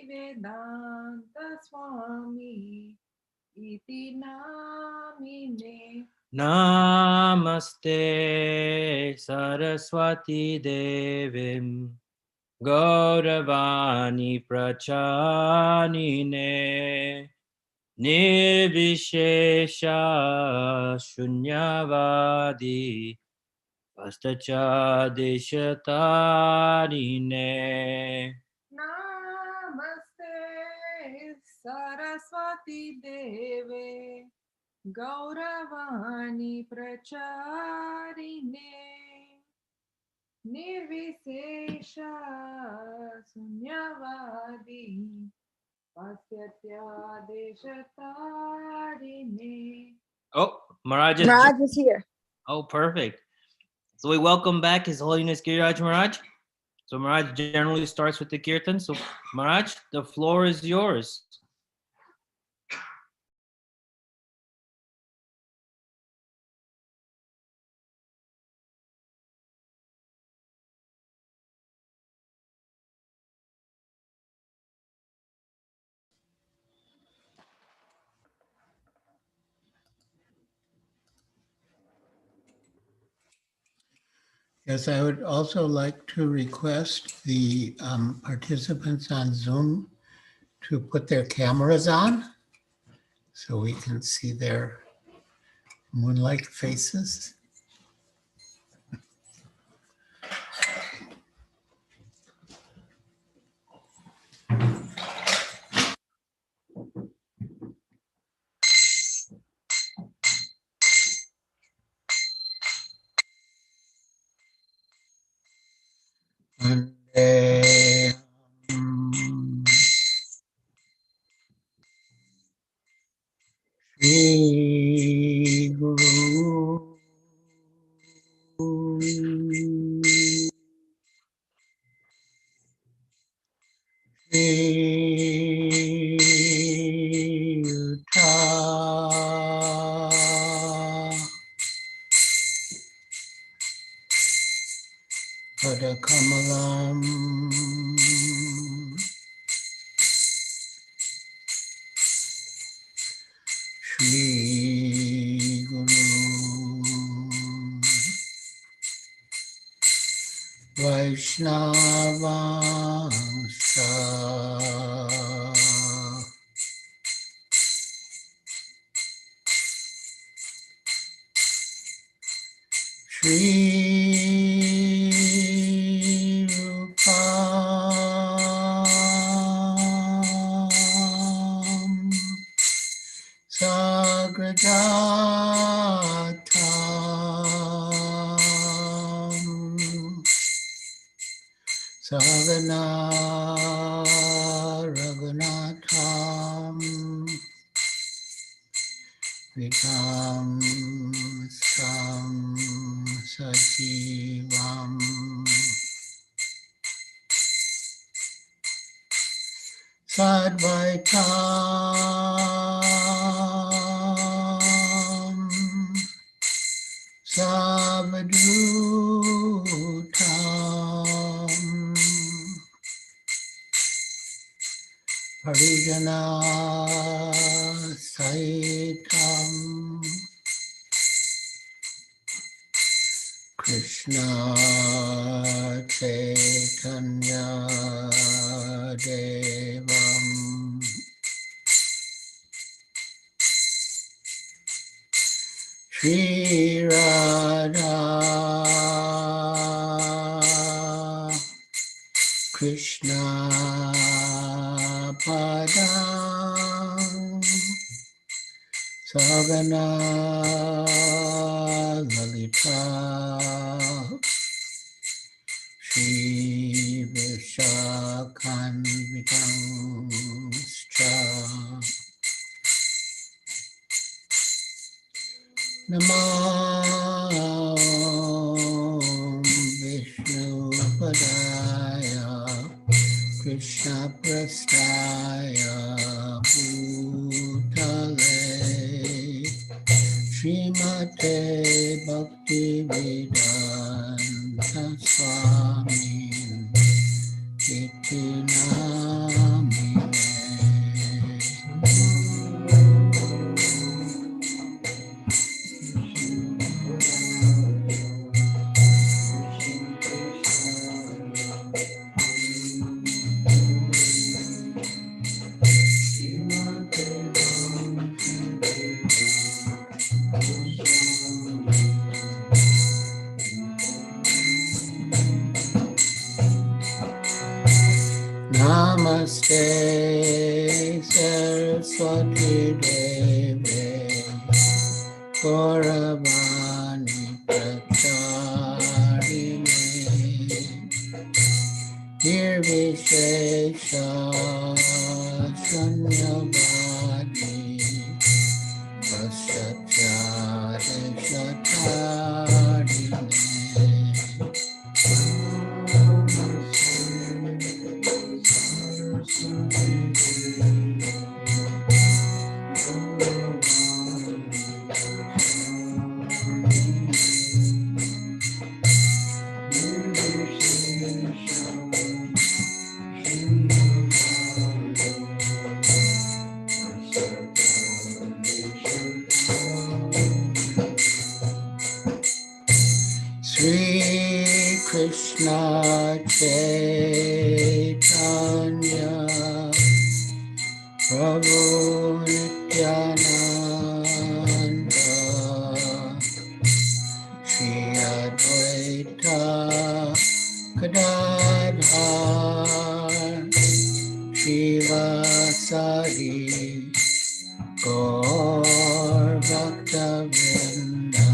Vedanta Swami iti namine. Namaste Saraswati Devim Gauravani Prachanine Nirvishesha Shunyavadi Vastacha Deshatarine. Namaste Saraswati Deve Gauravani Pracharine Nirvisesha Sunyavadi Pasyatya Deshatarine. Oh, Maharaj is Raj is here. oh, perfect. So we welcome back His Holiness Giriraj Maharaj. So Maharaj generally starts with the kirtan. So Maharaj, the floor is yours. Yes, I would also like to request the participants on Zoom to put their cameras on so we can see their moonlight faces. Shri Guru Shri Yuta Padakamalam Shri Guru Vaishnavamsa Shri Rupa Sagrajatam Sagana Raghunatham Vitam Sam Sajivam Sadvaitam Savadutam Parijana Saitam Krishna Chaitanya Devam Shri Radha Krishna Padam Sagana Lalita Shri Vishakhanvitamscha Namo Vishnu Padaya Krishna Prastaya Bhutale Srimate Bhakti Vedanta Swami Iti Namine Saraswati Deve Gauravani Pracharine Nirvishesha Sanyavadi Paschatyadekshatarine Sri Krishna Chaitanya Prabhu Nityananda Shri Advaita Gadadhar Shivasari Gaur Bhaktavinda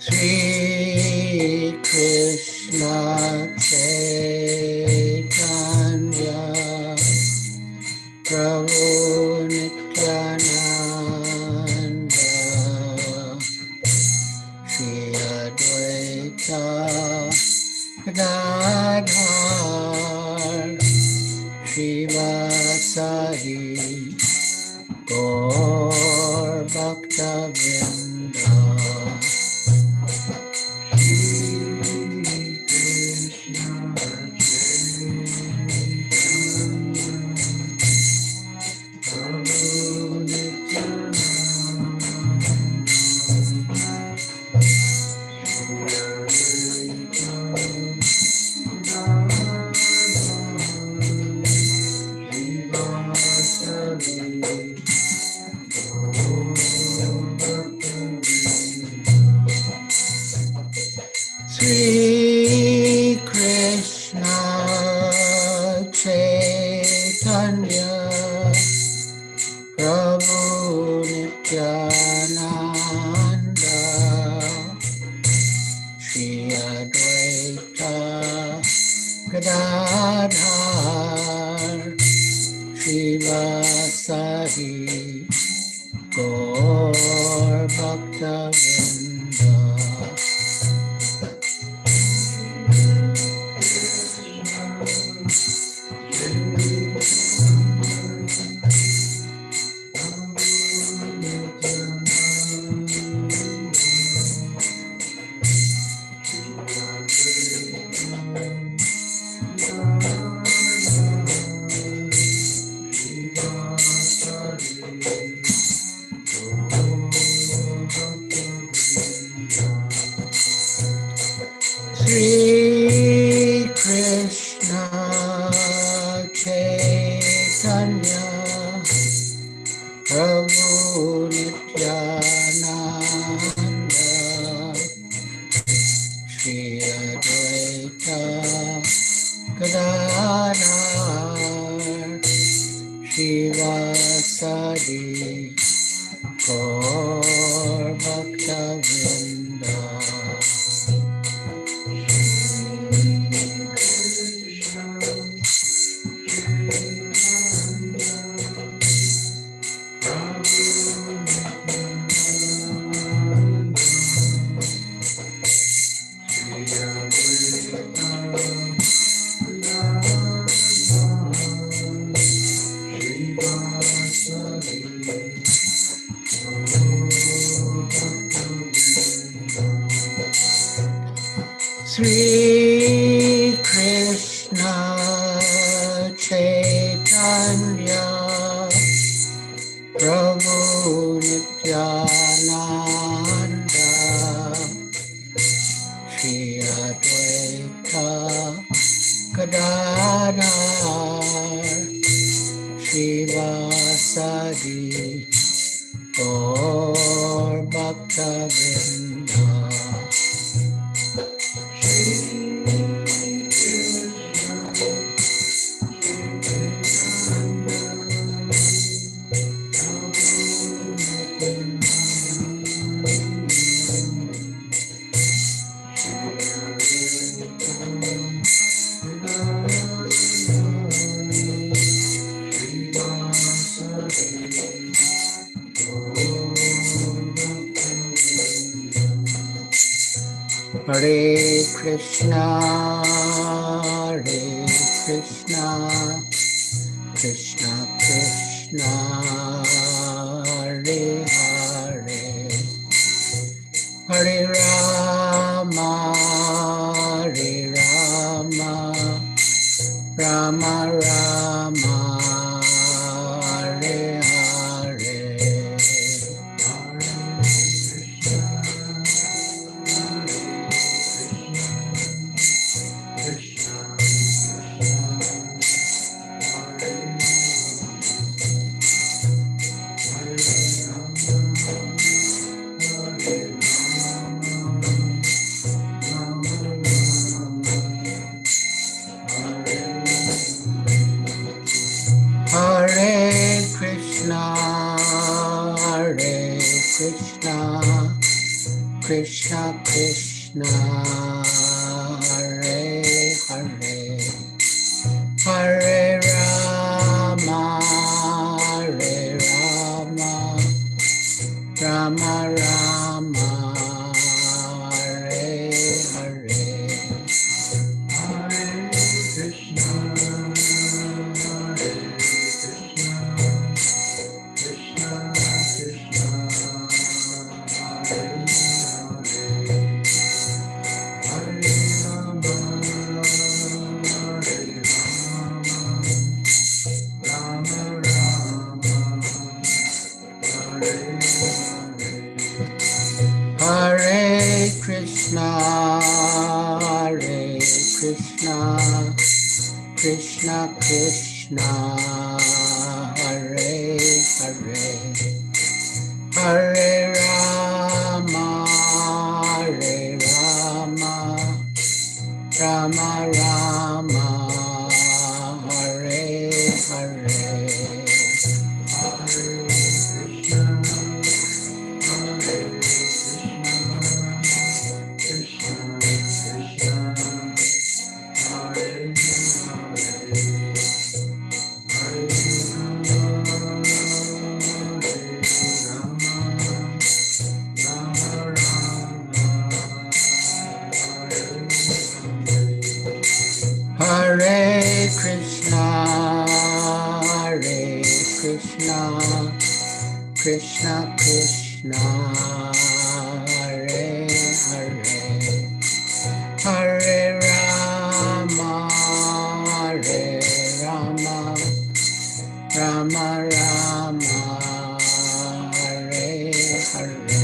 Sri Krishna Chaitanya Prabhu Nityananda Shri Advaita Gadadhar Shivasari Gaur Bhaktavinda Sri Krishna Chaitanya Prabhu Nityananda Shri Advaita Gadadhar Shivasari Gaur Bhaktavinda Sri Krishna Chaitanya Prabhu Nityananda Shri Advaita Gadadhar Shivasari Gaur Bhaktavinda Chaitanya Prabhu Nityananda Shri Advaita Gadadhar Shivasadi Gaur Bhaktavinda Hare Krishna, Krishna Krishna, Hare Hare, Hare Rama, Rama Rama, Hare Hare. Hare Krishna, Krishna Krishna, Hare Hare, Hare Rama, Rama Rama, Hare Hare. Hare Krishna, Krishna Krishna, Hare Hare, Hare Rama, Rama Rama, Hare Hare. Hare Krishna, Krishna Krishna, Hare Hare, Hare Rama, Rama Rama, Hare Hare.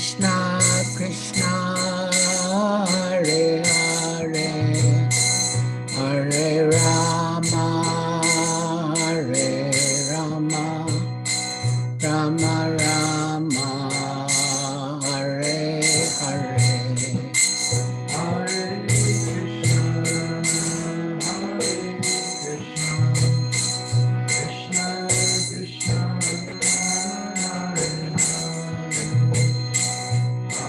Krishna, Krishna, Hare Hare, Hare Rama, Hare Rama, Rama Rama, Hare Hare. Hare Krishna, Krishna Krishna, Hare Hare,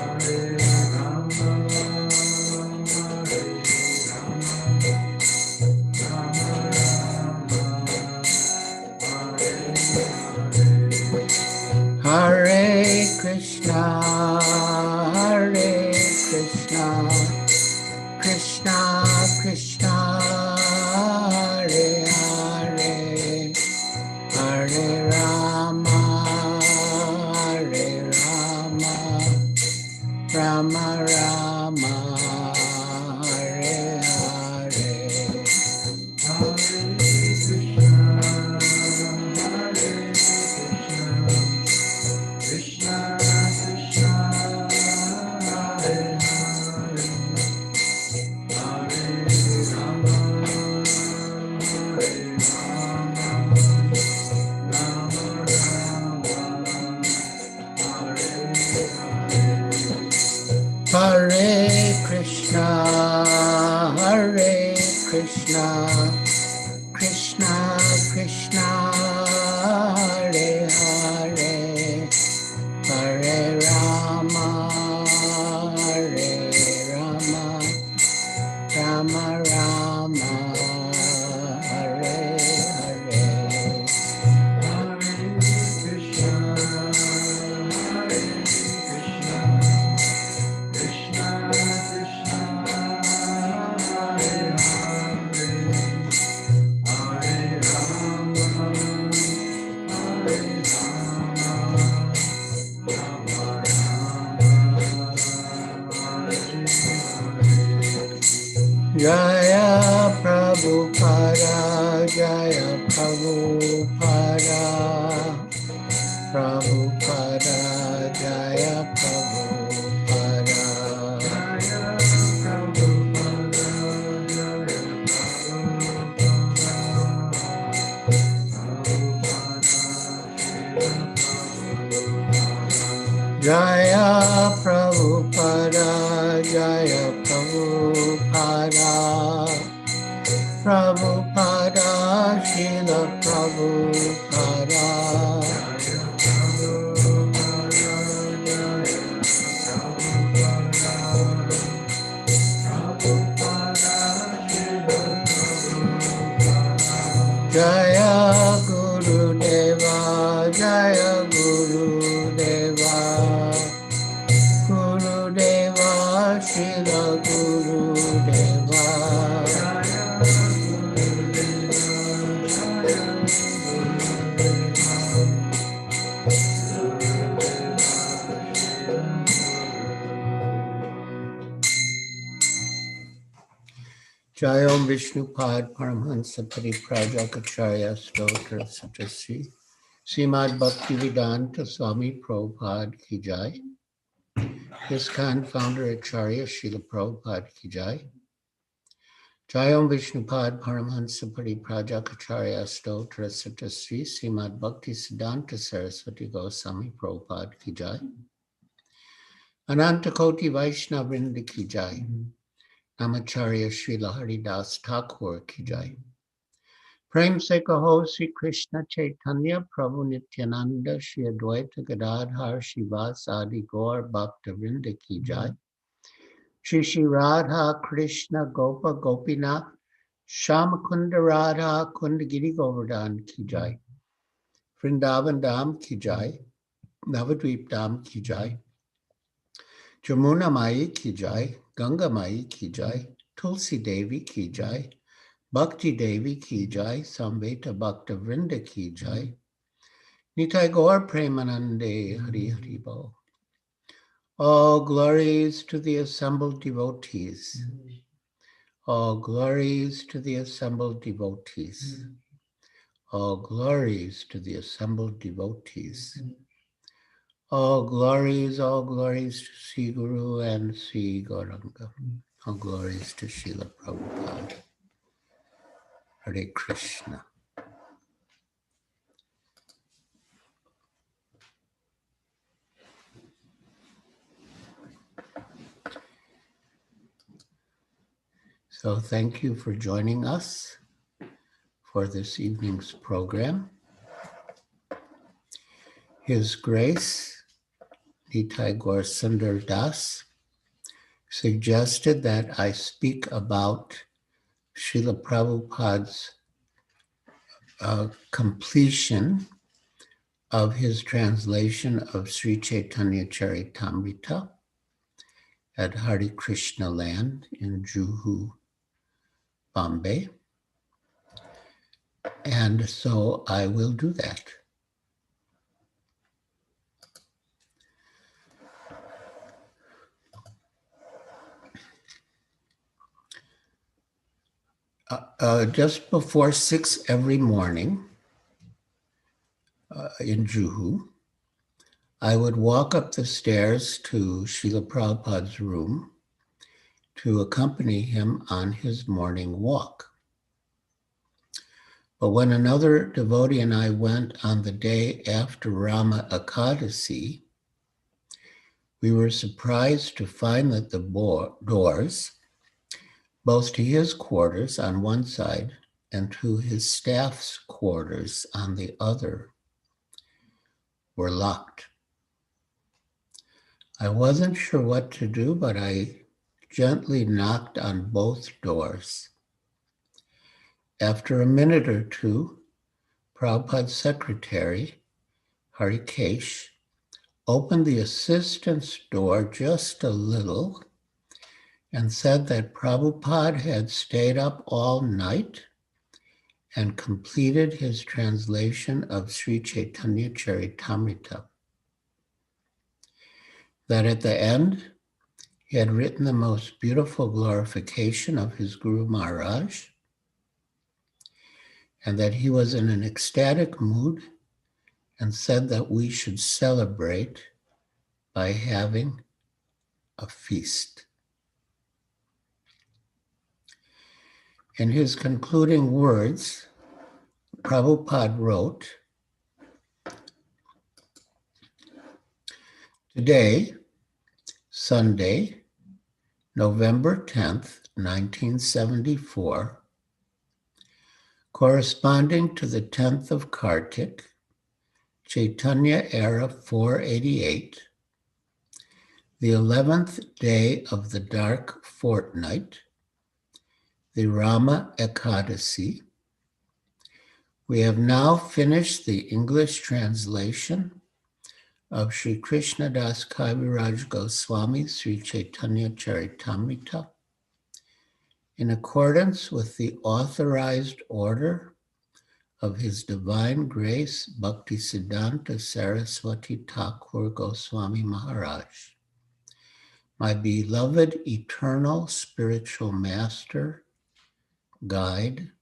Hare Rama, Hare Hare Krishna, Hare Krishna, Krishna Krishna, Hare Hare, Hare Rama, Hare Rama, Rama Rama, Hare Hare. Krishna Krishna, Hare Hare, Hare Rama, Hare Rama, Rama Rama, Hare Hare. Hare Krishna, Hare Krishna, Krishna Krishna, Hare Hare, Hare Rama, Hare Rama, Rama Rama, Hare Hare. Hare Krishna, Hare Krishna, Krishna Krishna, Hare Hare, Hare Rama, Hare Rama, Rama Rama, Hare Hare. Jaya Prabhupada, Jaya Prabhupada, Prabhupada, Jaya Prabhupada. Jaya Prabhupada, Jaya Prabhupada, Jaya Prabhupada, Jaya Prabhupada, Prabhupada, Srila Prabhupada. Jaya Guru Deva, Jaya Guru Deva, Guru Deva, Srila Guru Deva. Jayom Vishnupad Paramhansa Pariprajakacharya Stotra Satasri Srimad Bhaktivedanta Swami Prabhupada Ki Jai. ISKCON founder Acharya Srila Prabhupada Ki Jai. Jayom Vishnupad Paramhansa Pariprajakacharya Stotra Satasri Srimad Bhaktivedanta Saraswati Goswami Prabhupada Ki Jai. Anantakoti Vaishnavrinda Ki Jai. Namacharya Srila Haridas Thakur Ki Jai. Prem se kaho Sri Krishna Chaitanya Prabhu Nityananda Shri Advaita Gadadhar Shivas Adi Gaur Bhakta Vrinda Ki Jai. Shri Shri Radha Krishna Gopa Gopinath Shamakunda Radha Kundagiri Govardhan Ki Jai. Vrindavan Dham Ki Jai. Navadvip Dham Ki Jai. Jamuna Mai Ki Jai. Ganga Mai Ki Jai. Tulsi Devi Ki Jai. Bhakti Devi Ki Jai, Samveta Bhakta Vrinda Ki Jai, Nitai Gaur Premanande Hari Hari Bo. All glories to the assembled devotees. All glories to the assembled devotees. All glories to the assembled devotees. All glories to Sri Guru and Sri Gauranga. All glories to Srila Prabhupada. Hare Krishna. So thank you for joining us for this evening's program. His Grace, Nitai Gaur Sundar Das, suggested that I speak about Srila Prabhupada's completion of his translation of Sri Chaitanya Charitamrita at Hare Krishna Land in Juhu, Bombay. And so I will do that. Just before 6 every morning in Juhu, I would walk up the stairs to Srila Prabhupada's room to accompany him on his morning walk. But when another devotee and I went on the day after Rama Ekadasi, we were surprised to find that the doors, both to his quarters on one side and to his staff's quarters on the other, were locked. I wasn't sure what to do, but I gently knocked on both doors. After a minute or two, Prabhupada's secretary, Harikesh, opened the assistant's door just a little and said that Prabhupada had stayed up all night and completed his translation of Sri Chaitanya Charitamrita. That at the end, he had written the most beautiful glorification of his Guru Maharaj, and that he was in an ecstatic mood and said that we should celebrate by having a feast. In his concluding words, Prabhupada wrote, "Today, Sunday, November 10th, 1974, corresponding to the 10th of Kartik, Chaitanya era 488, the 11th day of the dark fortnight, the Rama Ekadasi, we have now finished the English translation of Sri Krishna Das Kaviraj Goswami Sri Chaitanya Charitamrita in accordance with the authorized order of His Divine Grace Bhaktisiddhanta Saraswati Thakur Goswami Maharaj, my beloved eternal spiritual master, guide,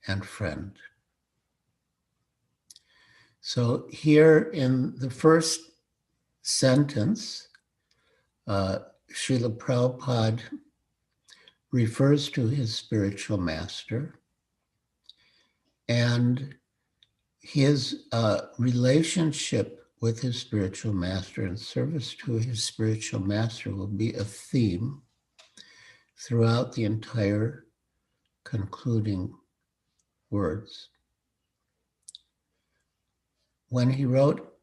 and friend." So here in the first sentence, Srila Prabhupada refers to his spiritual master, and his relationship with his spiritual master and service to his spiritual master will be a theme throughout the entire concluding words. When he wrote,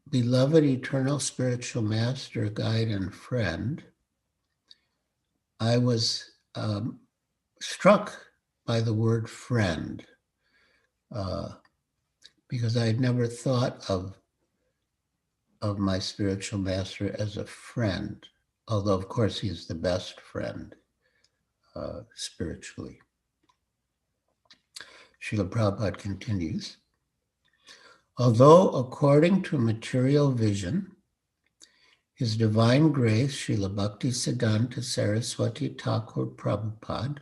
"Beloved eternal spiritual master, guide, and friend," I was struck by the word friend because I had never thought of my spiritual master as a friend, although of course he's the best friend spiritually. Srila Prabhupada continues, "Although according to material vision, His Divine Grace, Srila Bhaktisiddhanta Saraswati Thakur Prabhupada,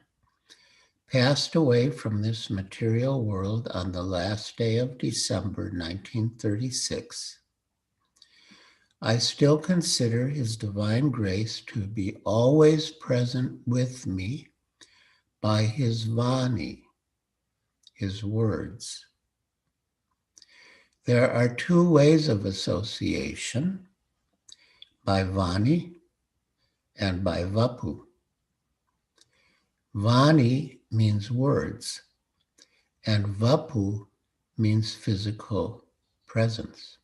passed away from this material world on the last day of December 1936, I still consider His divine grace to be always present with me by His Vani, His words. There are two ways of association, by Vani and by Vapu. Vani means words, and Vapu means physical presence.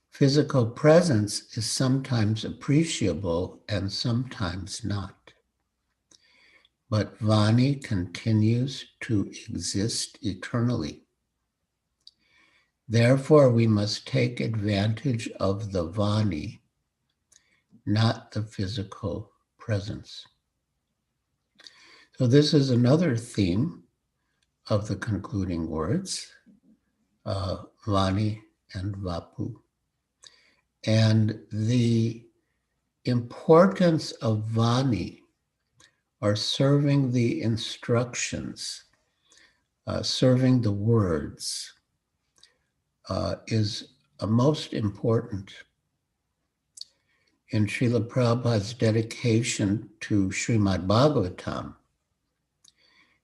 Physical presence is sometimes appreciable and sometimes not. But Vani continues to exist eternally. Therefore, we must take advantage of the Vani, not the physical presence. So this is another theme of the concluding words, Vani and Vapu. And the importance of Vani, or serving the instructions, serving the words, is most important. In Srila Prabhupada's dedication to Srimad Bhagavatam,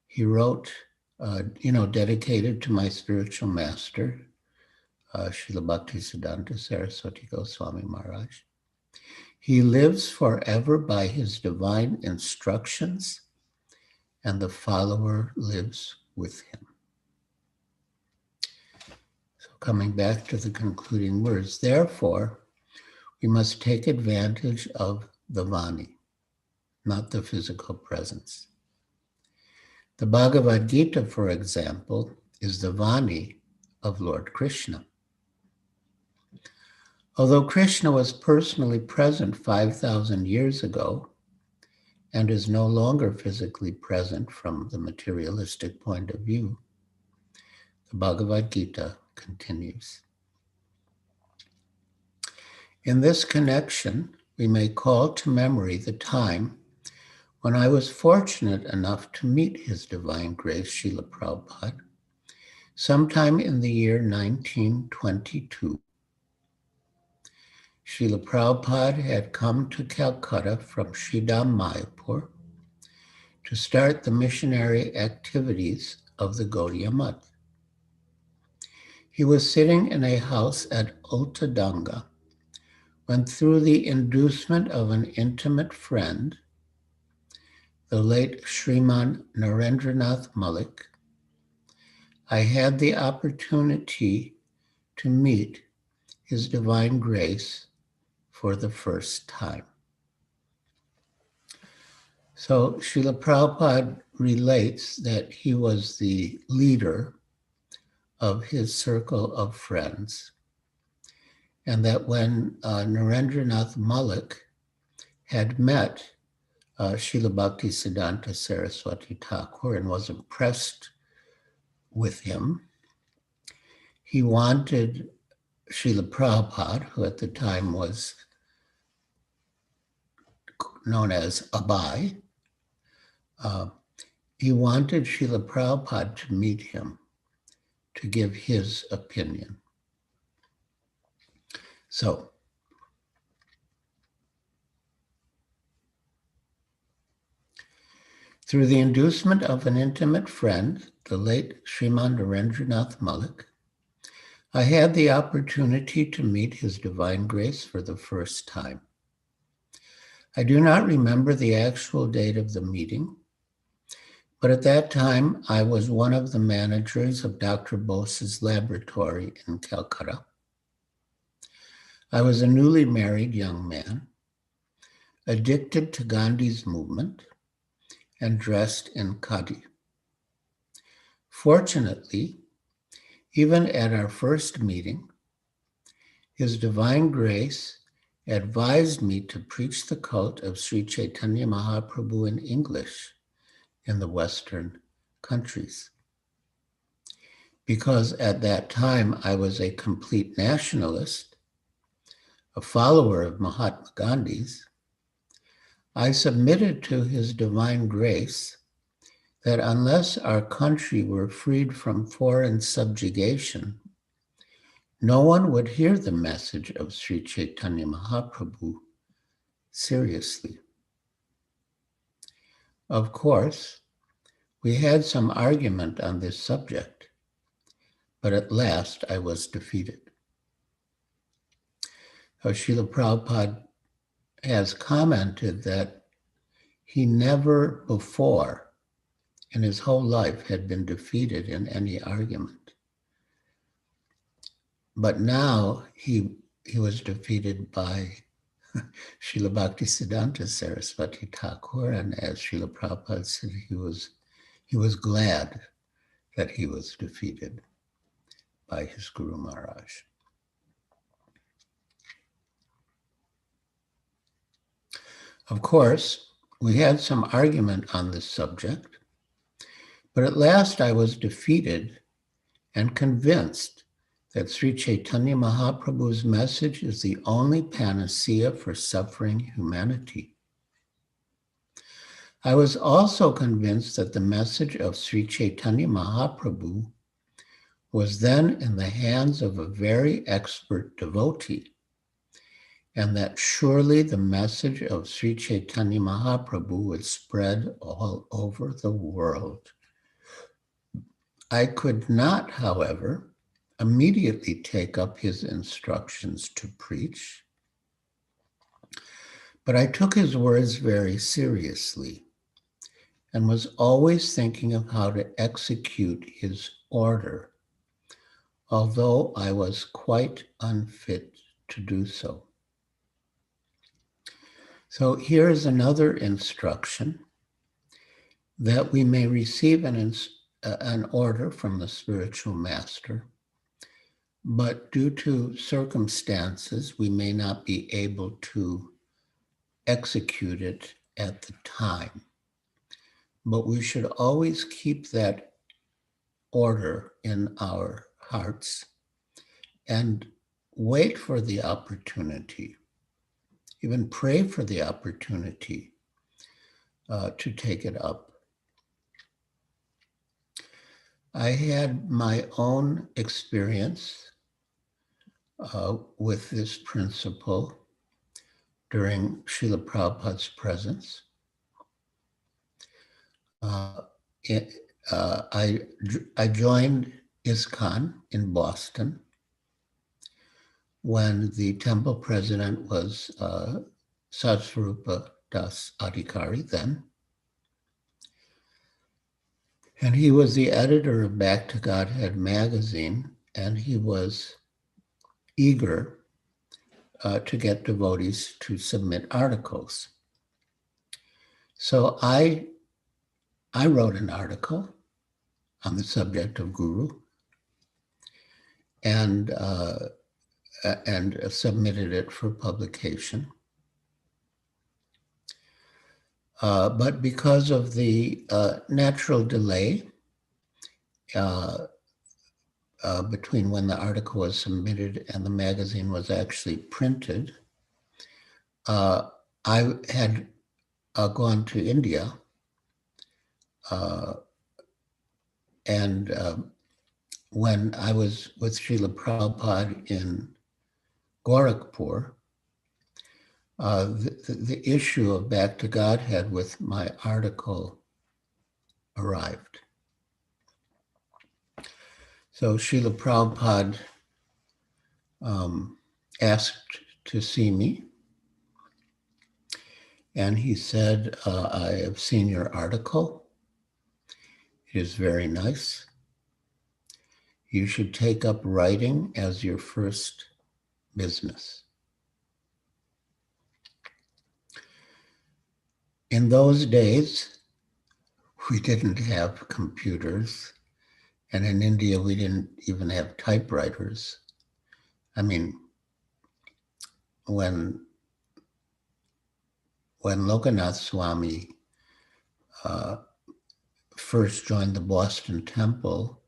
he wrote, dedicated to my spiritual master, Srila Bhaktisiddhanta Saraswati Goswami Maharaj. He lives forever by his divine instructions, and the follower lives with him. So coming back to the concluding words, therefore, we must take advantage of the Vani, not the physical presence. The Bhagavad Gita, for example, is the Vani of Lord Krishna. Although Krishna was personally present 5,000 years ago and is no longer physically present from the materialistic point of view, the Bhagavad Gita continues. In this connection, we may call to memory the time when I was fortunate enough to meet His Divine Grace, Srila Prabhupada, sometime in the year 1922. Srila Prabhupada had come to Calcutta from Sridham Mayapur to start the missionary activities of the Gaudiya Math. He was sitting in a house at Ottadanga when, through the inducement of an intimate friend, the late Sriman Narendranath Malik, I had the opportunity to meet His Divine Grace for the first time. So Srila Prabhupada relates that he was the leader of his circle of friends, and that when Narendranath Malik had met Srila Bhaktisiddhanta Saraswati Thakur and was impressed with him, he wanted Srila Prabhupada, who at the time was known as Abai, he wanted Srila Prabhupada to meet him to give his opinion. So, through the inducement of an intimate friend, the late Sriman Narendranath Malik, I had the opportunity to meet His Divine Grace for the first time. I do not remember the actual date of the meeting, but at that time I was one of the managers of Dr. Bose's laboratory in Calcutta. I was a newly married young man, addicted to Gandhi's movement, and dressed in khadi. Fortunately, even at our first meeting, His Divine Grace advised me to preach the cult of Sri Chaitanya Mahaprabhu in English in the Western countries. Because at that time I was a complete nationalist, a follower of Mahatma Gandhi's, I submitted to His Divine Grace that unless our country were freed from foreign subjugation, no one would hear the message of Sri Chaitanya Mahaprabhu seriously. Of course, we had some argument on this subject, but at last I was defeated. Srila Prabhupada has commented that he never before in his whole life had been defeated in any argument. But now he was defeated by Srila Bhaktisiddhanta Saraswati Thakur, and as Srila Prabhupada said, he was glad that he was defeated by his Guru Maharaj. Of course, we had some argument on this subject, but at last I was defeated and convinced that Sri Chaitanya Mahaprabhu's message is the only panacea for suffering humanity. I was also convinced that the message of Sri Chaitanya Mahaprabhu was then in the hands of a very expert devotee, and that surely the message of Sri Chaitanya Mahaprabhu would spread all over the world. I could not, however, immediately take up his instructions to preach, but I took his words very seriously and was always thinking of how to execute his order, although I was quite unfit to do so. So here is another instruction: that we may receive an order from the spiritual master, but due to circumstances, we may not be able to execute it at the time. But we should always keep that order in our hearts and wait for the opportunity, even pray for the opportunity to take it up. I had my own experience with this principle during Srila Prabhupada's presence. I joined ISKCON in Boston when the temple president was Satsvarupa Das Adhikari then. And he was the editor of Back to Godhead magazine, and he was eager to get devotees to submit articles. So I wrote an article on the subject of Guru and submitted it for publication. But because of the natural delay between when the article was submitted and the magazine was actually printed, I had gone to India and when I was with Srila Prabhupada in Gorakhpur, the issue of Back to Godhead with my article arrived. So Srila Prabhupada asked to see me, and he said, I have seen your article. It is very nice. You should take up writing as your first business. In those days, we didn't have computers, and in India, we didn't even have typewriters. I mean, when Lokanath Swami first joined the Boston Temple,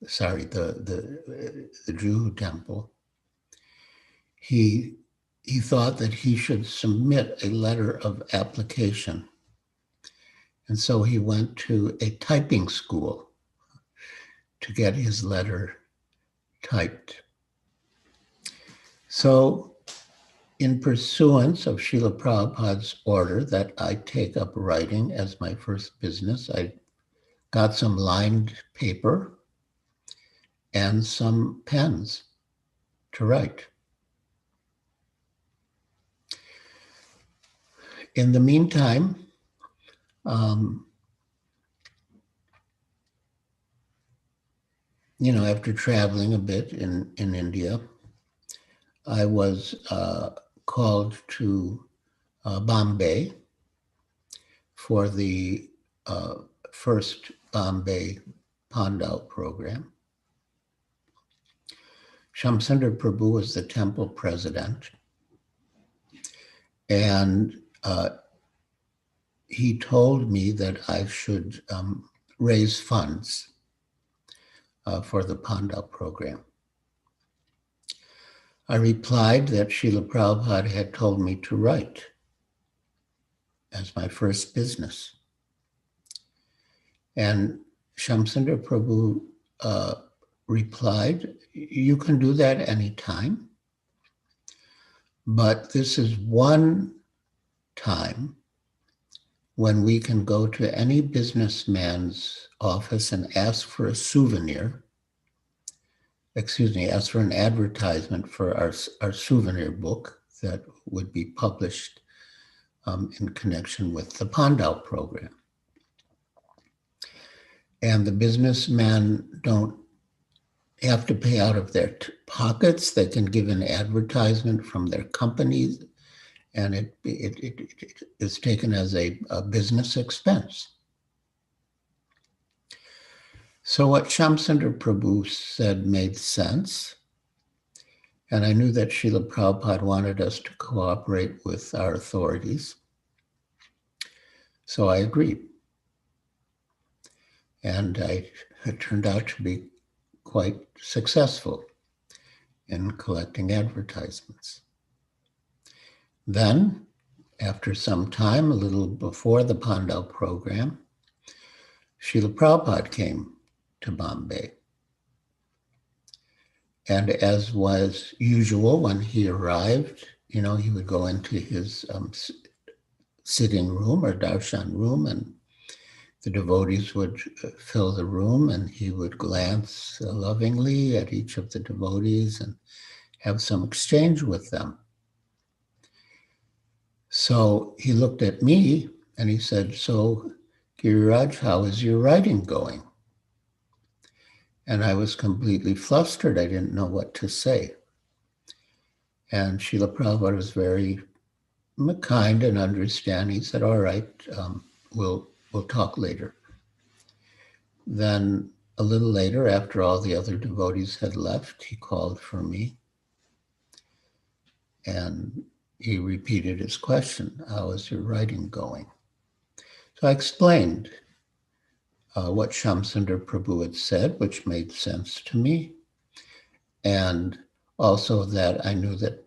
the Jew temple, he thought that he should submit a letter of application. And so he went to a typing school to get his letter typed. So, in pursuance of Srila Prabhupada's order that I take up writing as my first business, I got some lined paper and some pens to write. In the meantime, after traveling a bit in India, I was called to Bombay for the first Bombay Pandal program. Shamsundar Prabhu was the temple president, and he told me that I should raise funds for the Pandal program. I replied that Srila Prabhupada had told me to write as my first business. And Shamsundar Prabhu replied, you can do that anytime, but this is one time when we can go to any businessman's office and ask for a souvenir, ask for an advertisement for our souvenir book that would be published in connection with the Pandal program. And the businessmen don't have to pay out of their pockets. They can give an advertisement from their companies, and it is taken as a business expense. So what Shamsundar Prabhu said made sense. And I knew that Srila Prabhupada wanted us to cooperate with our authorities. So I agreed. And it turned out to be quite successful in collecting advertisements. Then, after some time, a little before the Pandal program, Srila Prabhupada came to Bombay. And as was usual, when he arrived, he would go into his sitting room or darshan room, and the devotees would fill the room, and he would glance lovingly at each of the devotees and have some exchange with them. So he looked at me and he said, so Giriraj, how is your writing going? And I was completely flustered. I didn't know what to say. And Srila Prabhupada was very kind and understanding. He said, all right, we'll talk later. Then a little later, after all the other devotees had left, he called for me. And he repeated his question, how is your writing going? So I explained what Shamsundar Prabhu had said, which made sense to me. And also that I knew that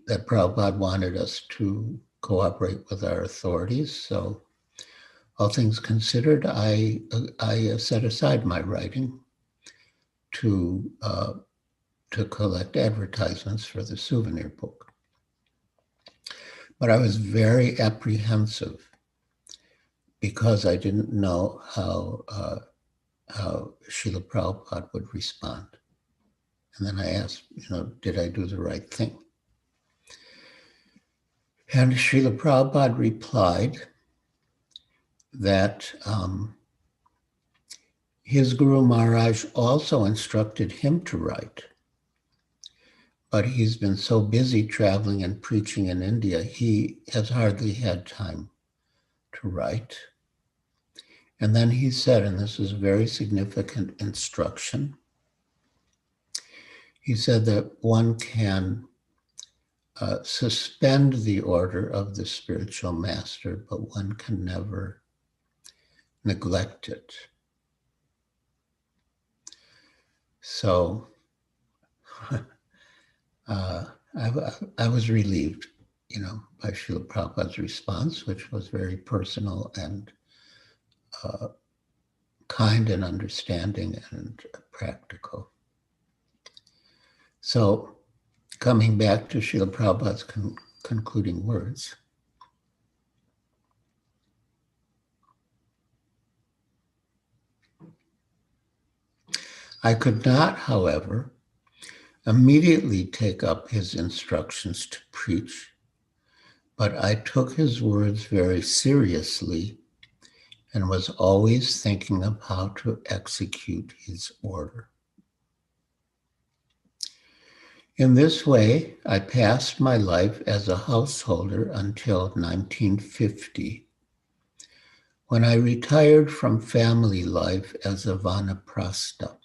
that Prabhupada wanted us to cooperate with our authorities. So all things considered, I set aside my writing to collect advertisements for the souvenir book. But I was very apprehensive because I didn't know how Srila Prabhupada would respond. And then I asked, did I do the right thing? And Srila Prabhupada replied that his Guru Maharaj also instructed him to write. But he's been so busy traveling and preaching in India, he has hardly had time to write. And then he said, and this is a very significant instruction, he said that one can suspend the order of the spiritual master, but one can never neglect it. So I was relieved, by Srila Prabhupada's response, which was very personal and kind and understanding and practical. So coming back to Srila Prabhupada's concluding words. I could not, however, immediately take up his instructions to preach, but I took his words very seriously and was always thinking of how to execute his order. In this way, I passed my life as a householder until 1950, when I retired from family life as a vanaprastha.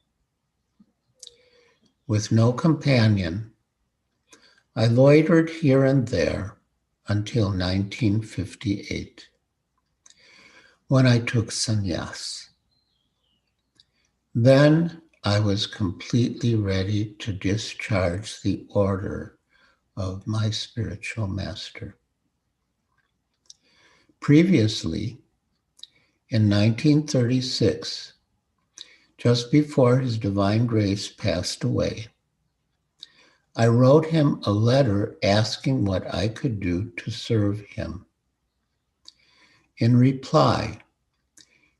With no companion, I loitered here and there until 1958, when I took sannyas. Then I was completely ready to discharge the order of my spiritual master. Previously, in 1936, just before His Divine Grace passed away, I wrote him a letter asking what I could do to serve him. In reply,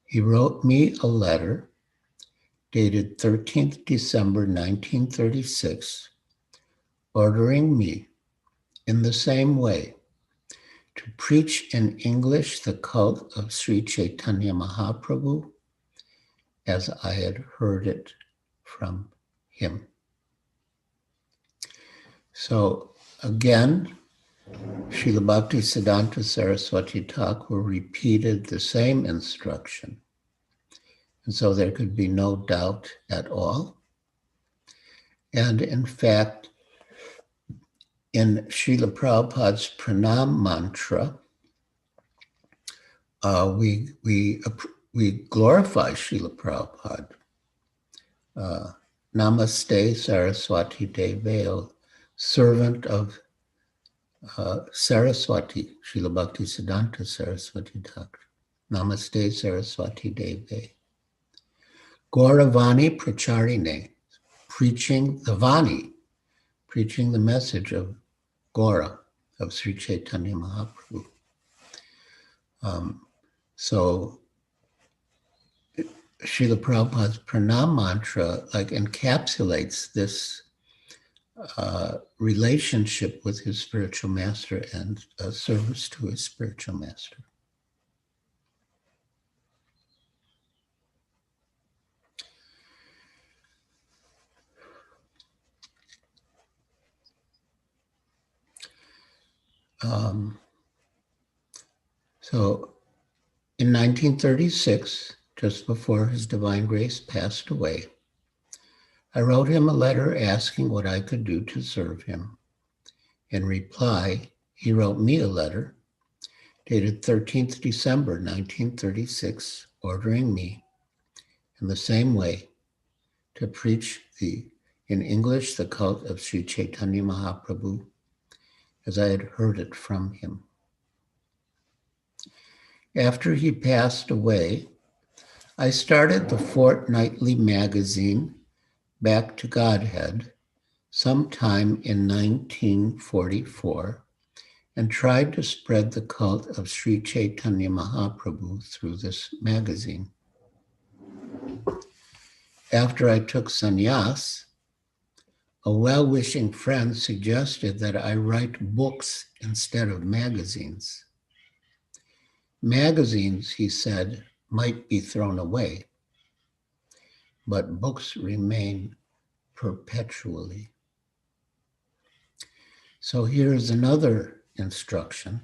he wrote me a letter dated 13th December 1936, ordering me, in the same way, to preach in English the cult of Sri Chaitanya Mahaprabhu as I had heard it from him. So again, Srila Bhaktisiddhanta Saraswati Thakur repeated the same instruction. And so there could be no doubt at all. And in fact, in Srila Prabhupada's pranam mantra, we glorify Srila Prabhupada. Namaste Saraswati Deveo, servant of Saraswati, Srila Bhaktisiddhanta Saraswati Thakur. Namaste Saraswati Deve. Gauravani Pracharine, preaching the Vani, preaching the message of Gaura, of Sri Chaitanya Mahaprabhu. So Srila Prabhupada's pranam mantra encapsulates this relationship with his spiritual master and service to his spiritual master. So in 1936, just before His Divine Grace passed away, I wrote him a letter asking what I could do to serve him. In reply, he wrote me a letter dated 13th December 1936, ordering me, in the same way, to preach in English the cult of Sri Chaitanya Mahaprabhu as I had heard it from him. After he passed away, I started the fortnightly magazine Back to Godhead sometime in 1944 and tried to spread the cult of Sri Chaitanya Mahaprabhu through this magazine. After I took sannyas, a well-wishing friend suggested that I write books instead of magazines. Magazines, he said, might be thrown away, but books remain perpetually. So here's another instruction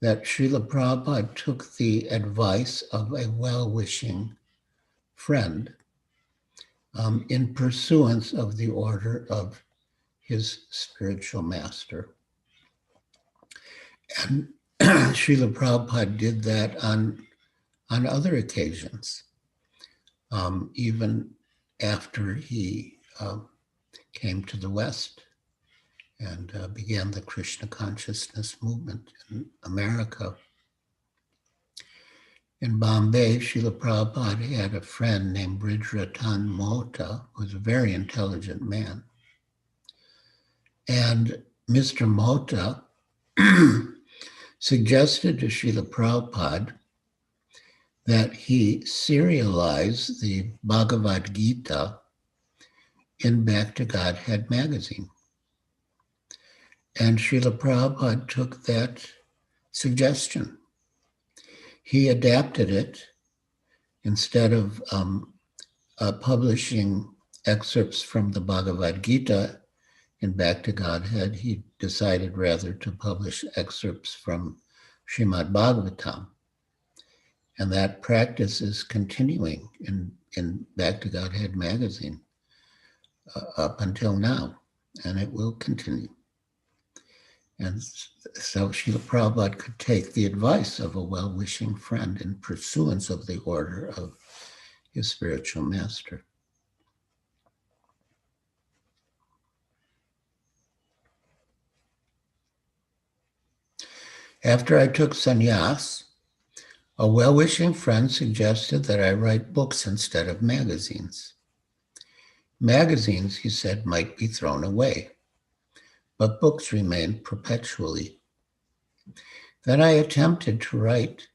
that Srila Prabhupada took the advice of a well-wishing friend in pursuance of the order of his spiritual master. And Srila Prabhupada did that on other occasions, even after he came to the West and began the Krishna consciousness movement in America. In Bombay, Srila Prabhupada had a friend named Brijratan Mohta, who was a very intelligent man. And Mr. Mota suggested to Srila Prabhupada that he serialize the Bhagavad Gita in Back to Godhead magazine. And Srila Prabhupada took that suggestion. He adapted it instead of publishing excerpts from the Bhagavad Gita in Back to Godhead. He decided rather to publish excerpts from Srimad Bhagavatam. And that practice is continuing in Back to Godhead magazine up until now, and it will continue. And so Srila Prabhupada could take the advice of a well-wishing friend in pursuance of the order of his spiritual master. After I took sannyas, a well-wishing friend suggested that I write books instead of magazines. Magazines, he said, might be thrown away, but books remain perpetually. Then I attempted to write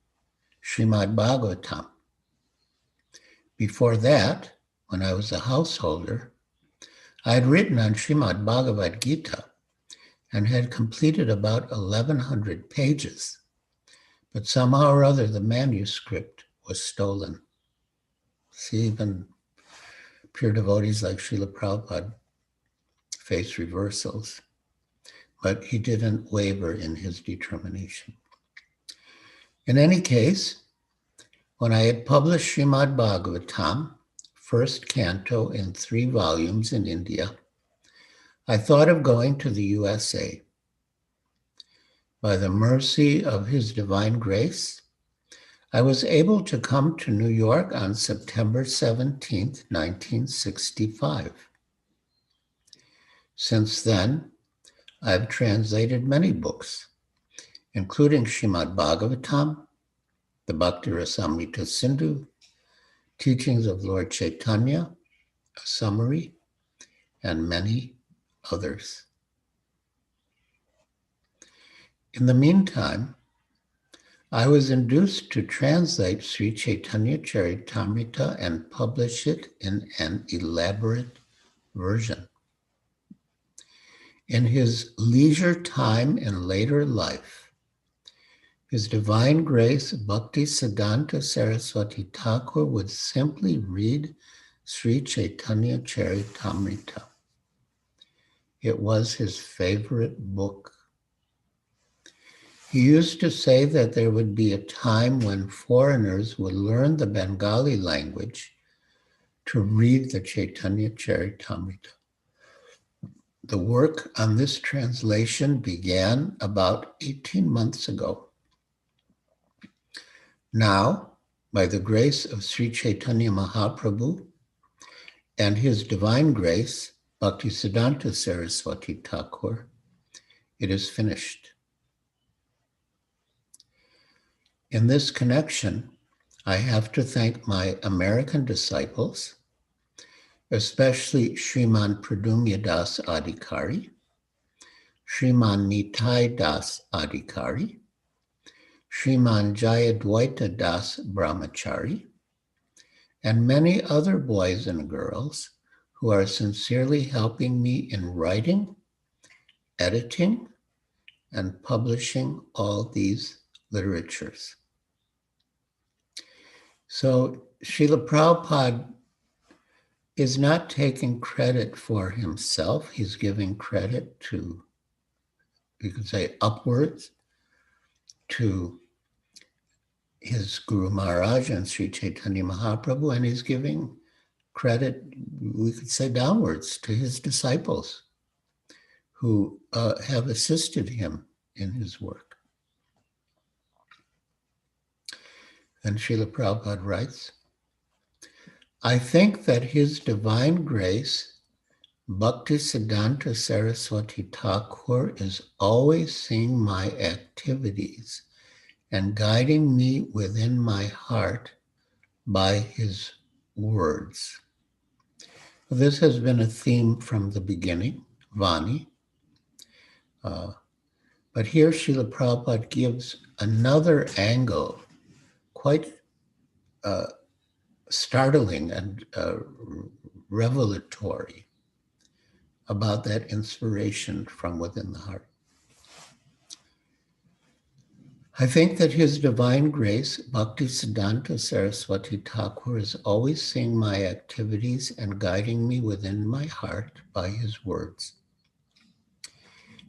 Srimad Bhagavatam. Before that, when I was a householder, I had written on Srimad Bhagavad Gita and had completed about 1,100 pages, but somehow or other the manuscript was stolen. See, even pure devotees like Srila Prabhupada face reversals, but he didn't waver in his determination. In any case, when I had published Srimad Bhagavatam, first canto in 3 volumes in India, I thought of going to the USA. By the mercy of His divine grace, I was able to come to New York on September 17th, 1965. Since then, I've translated many books, including Srimad Bhagavatam, the Bhakti Rasamrita Sindhu, Teachings of Lord Chaitanya, a summary, and many others. In the meantime, I was induced to translate Sri Chaitanya Charitamrita and publish it in an elaborate version. In his leisure time in later life, His Divine Grace Bhakti Siddhanta Saraswati Thakur would simply read Sri Chaitanya Charitamrita. It was his favorite book. He used to say that there would be a time when foreigners would learn the Bengali language to read the Chaitanya Charitamrita. The work on this translation began about 18 months ago. Now, by the grace of Sri Chaitanya Mahaprabhu and His Divine Grace, Bhaktisiddhanta Saraswati Thakur, it is finished. In this connection, I have to thank my American disciples, especially Sriman Pradumya Das Adhikari, Sriman Nitai Das Adhikari, Sriman Jayadwaita Das Brahmachari, and many other boys and girls who are sincerely helping me in writing, editing, and publishing all these literatures. So Srila Prabhupada is not taking credit for himself. He's giving credit to, you could say, upwards to his Guru Maharaj and Sri Chaitanya Mahaprabhu, and he's giving credit, we could say, downwards to his disciples who have assisted him in his work. And Srila Prabhupada writes, I think that His Divine Grace, Bhakti Siddhanta Saraswati Thakur, is always seeing my activities and guiding me within my heart by his words. This has been a theme from the beginning, Vani, But here Srila Prabhupada gives another angle, quite startling and revelatory, about that inspiration from within the heart. I think that His Divine Grace, Bhaktisiddhanta Saraswati Thakur, is always seeing my activities and guiding me within my heart by His words.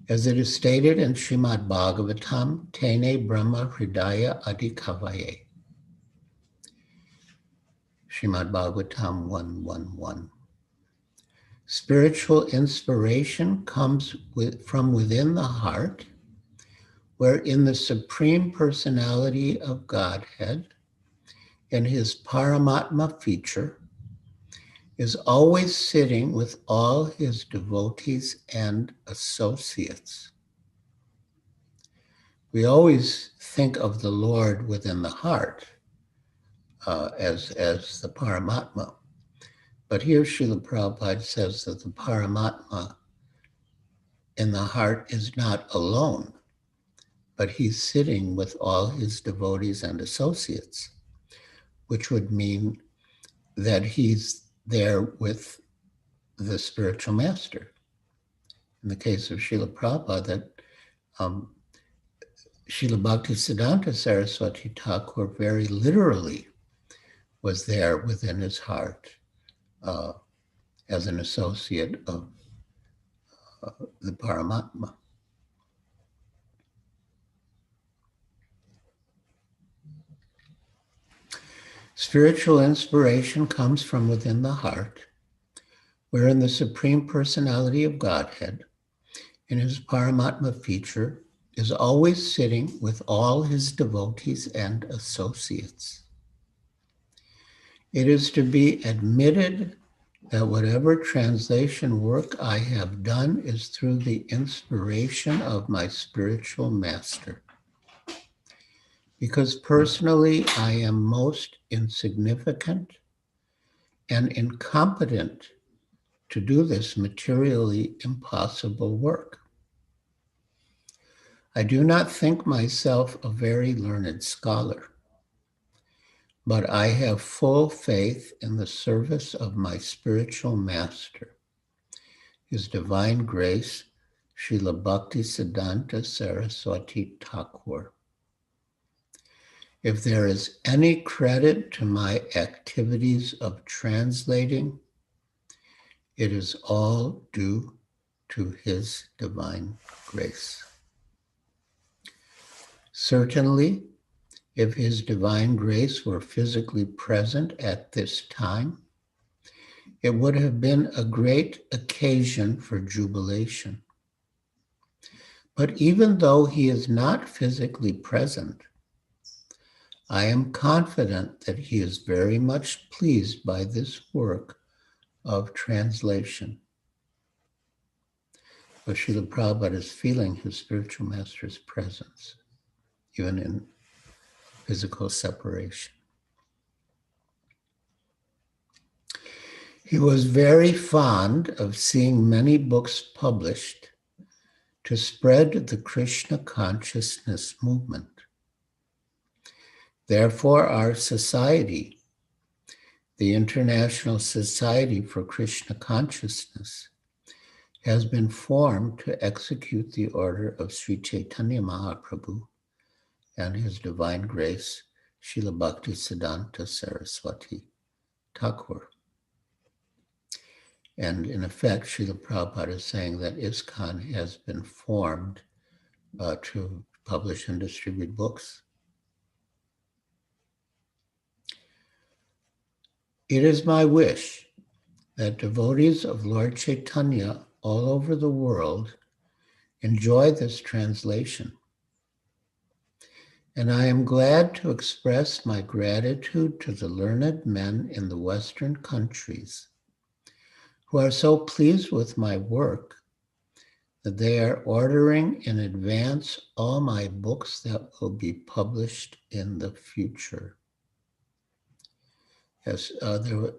As it is stated in Srimad Bhagavatam, Tene Brahma Hridaya Adhikavaye. Srimad Bhagavatam 1:1:1. Spiritual inspiration comes from within the heart, wherein the Supreme Personality of Godhead, in His Paramatma feature, is always sitting with all His devotees and associates. We always think of the Lord within the heart as the Paramatma. But here Srila Prabhupada says that the Paramatma in the heart is not alone, but He's sitting with all His devotees and associates, which would mean that He's there with the spiritual master. In the case of Srila Prabhupada, that Srila Bhaktisiddhanta Saraswati Thakur very literally was there within his heart as an associate of the Paramatma. Spiritual inspiration comes from within the heart, wherein the Supreme Personality of Godhead, in His Paramatma feature, is always sitting with all His devotees and associates. It is to be admitted that whatever translation work I have done is through the inspiration of my spiritual master. Because personally, I am most insignificant and incompetent to do this materially impossible work. I do not think myself a very learned scholar, but I have full faith in the service of my spiritual master, His Divine Grace, Srila Bhaktisiddhanta Saraswati Thakur. If there is any credit to my activities of translating, it is all due to His Divine Grace. Certainly, if His Divine Grace were physically present at this time, it would have been a great occasion for jubilation. But even though He is not physically present, I am confident that He is very much pleased by this work of translation. But Srila Prabhupada is feeling His spiritual master's presence, even in physical separation. He was very fond of seeing many books published to spread the Krishna consciousness movement. Therefore, our society, the International Society for Krishna Consciousness, has been formed to execute the order of Sri Chaitanya Mahaprabhu and His Divine Grace, Srila Bhaktisiddhanta Saraswati Thakur. And in effect, Srila Prabhupada is saying that ISKCON has been formed to publish and distribute books. It is my wish that devotees of Lord Chaitanya all over the world enjoy this translation. And I am glad to express my gratitude to the learned men in the Western countries who are so pleased with my work that they are ordering in advance all my books that will be published in the future. Yes, under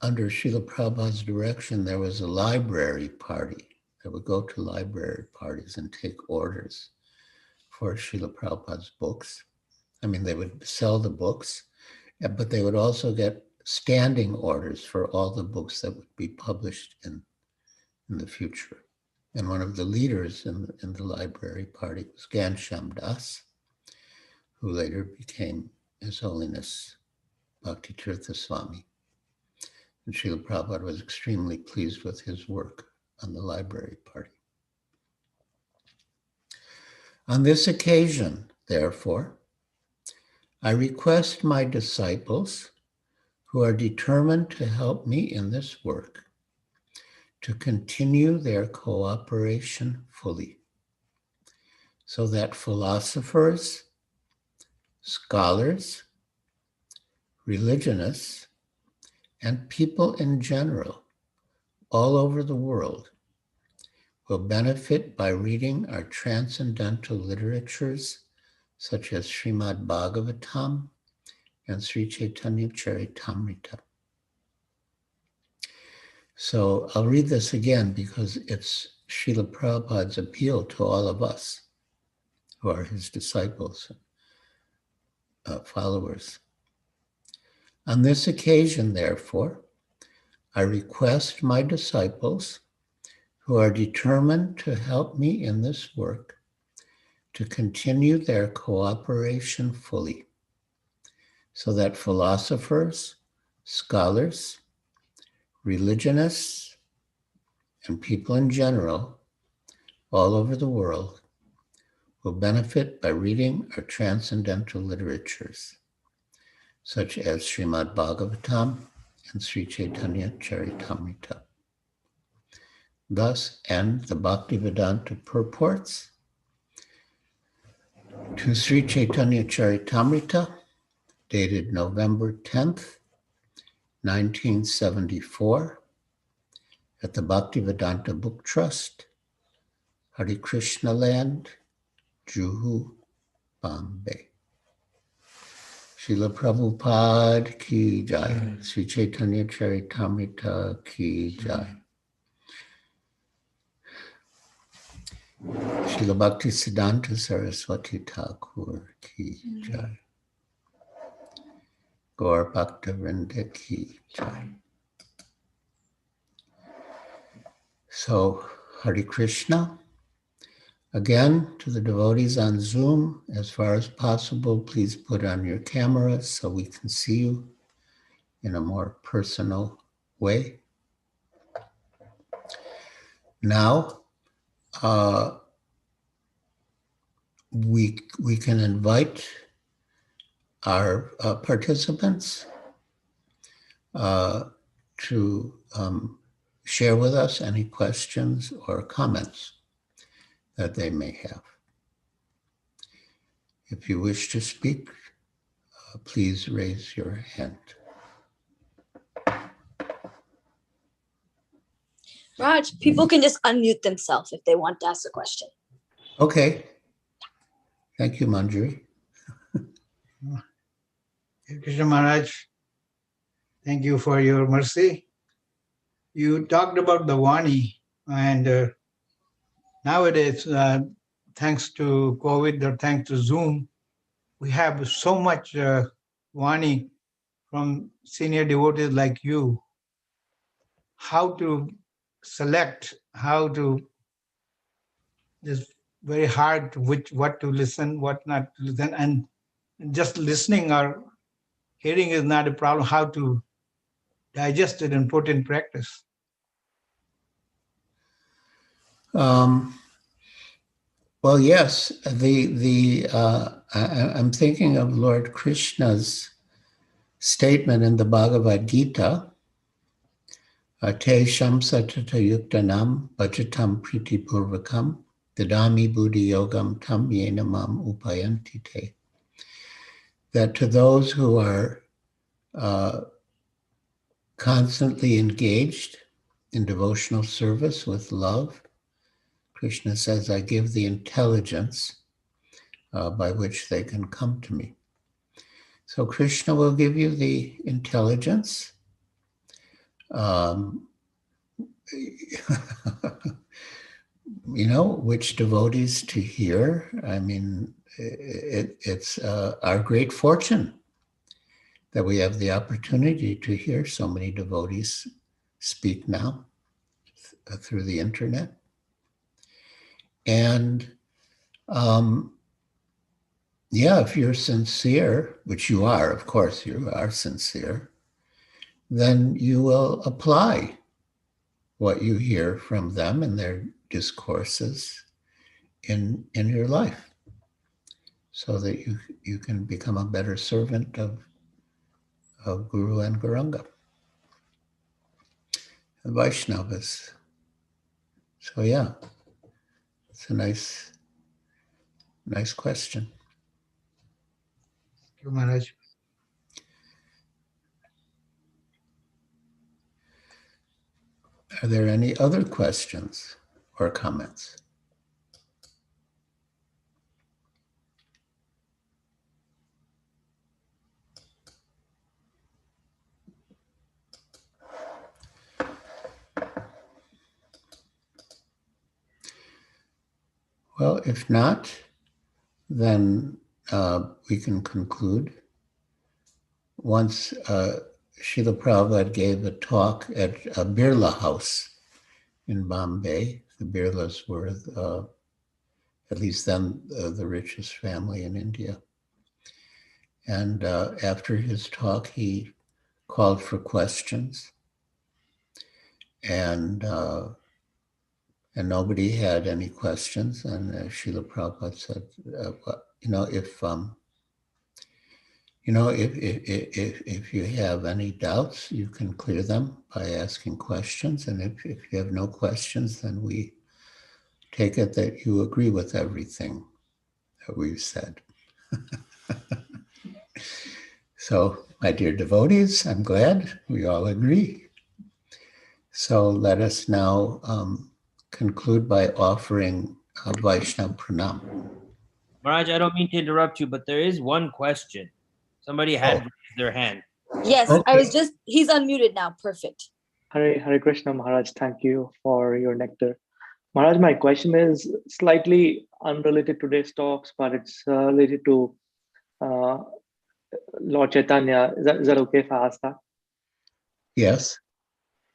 Srila Prabhupada's direction, there was a library party that would go to library parties and take orders for Srila Prabhupada's books. I mean, they would sell the books, but they would also get standing orders for all the books that would be published in the future. And one of the leaders in the library party was Ghanshyam Das, who later became His Holiness Bhakti Tirtha Swami. And Srila Prabhupada was extremely pleased with his work on the library party. On this occasion, therefore, I request my disciples who are determined to help me in this work to continue their cooperation fully, so that philosophers, scholars, religionists, and people in general all over the world will benefit by reading our transcendental literatures such as Srimad Bhagavatam and Sri Chaitanya Charitamrita. So I'll read this again because it's Srila Prabhupada's appeal to all of us who are his disciples, followers. On this occasion, therefore, I request my disciples who are determined to help me in this work to continue their cooperation fully, so that philosophers, scholars, religionists, and people in general all over the world will benefit by reading our transcendental literatures, such as Srimad Bhagavatam and Sri Chaitanya Charitamrita. Thus end the Bhaktivedanta purports to Sri Chaitanya Charitamrita, dated November 10th, 1974, at the Bhaktivedanta Book Trust, Hare Krishna Land, Juhu, Bombay. Srila Prabhupada ki jai, Sri Chaitanya Charitamrita ki jai. Srila Bhakti Siddhanta Saraswati Thakur ki jai. Gaur Bhakta Vrinda ki jai. So, Hare Krishna. Again, to the devotees on Zoom, as far as possible, please put on your cameras so we can see you in a more personal way. Now, we can invite our participants to share with us any questions or comments that they may have. If you wish to speak, please raise your hand. Raj, people can just unmute themselves if they want to ask a question. Okay. Thank you, Manjari. Krishna Maharaj, thank you for your mercy. You talked about the Vani, and nowadays, thanks to COVID or thanks to Zoom, we have so much Vani from senior devotees like you. How to select, how to, it's very hard to what to listen, what not to listen, and just listening or hearing is not a problem, how to digest it and put in practice. Well, yes, I'm thinking of Lord Krishna's statement in the Bhagavad Gita, Te Shamsatata Yuktanam Bhajatam Priti Purvakam Dadami Buddhi Yogam Tam Yena Mam Upayanti Te. That to those who are constantly engaged in devotional service with love, Krishna says, I give the intelligence by which they can come to me. So Krishna will give you the intelligence. which devotees to hear. I mean, it's our great fortune that we have the opportunity to hear so many devotees speak now through the internet. And if you're sincere, which you are, of course, you are sincere, then you will apply what you hear from them and their discourses in your life, so that you can become a better servant of Guru and Gauranga, and Vaishnavas. So yeah, it's a nice question. Thank you, Maharaj. Are there any other questions or comments? Well, if not, then we can conclude. Once Srila Prabhupada gave a talk at a Birla house in Bombay. The Birlas were, at least then, the richest family in India. And after his talk, he called for questions, and nobody had any questions. And Srila Prabhupada said, if you have any doubts, you can clear them by asking questions. And if you have no questions, then we take it that you agree with everything that we've said. So, my dear devotees, I'm glad we all agree. So let us now conclude by offering Vaishnav Pranam. Maharaj, I don't mean to interrupt you, but there is one question. Somebody had raised their hand. Yes, Okay. he's unmuted now. Perfect. Hare Krishna, Maharaj. Thank you for your nectar. Maharaj, my question is slightly unrelated to today's talks, but it's related to Lord Chaitanya. Is that okay if I ask that? Yes.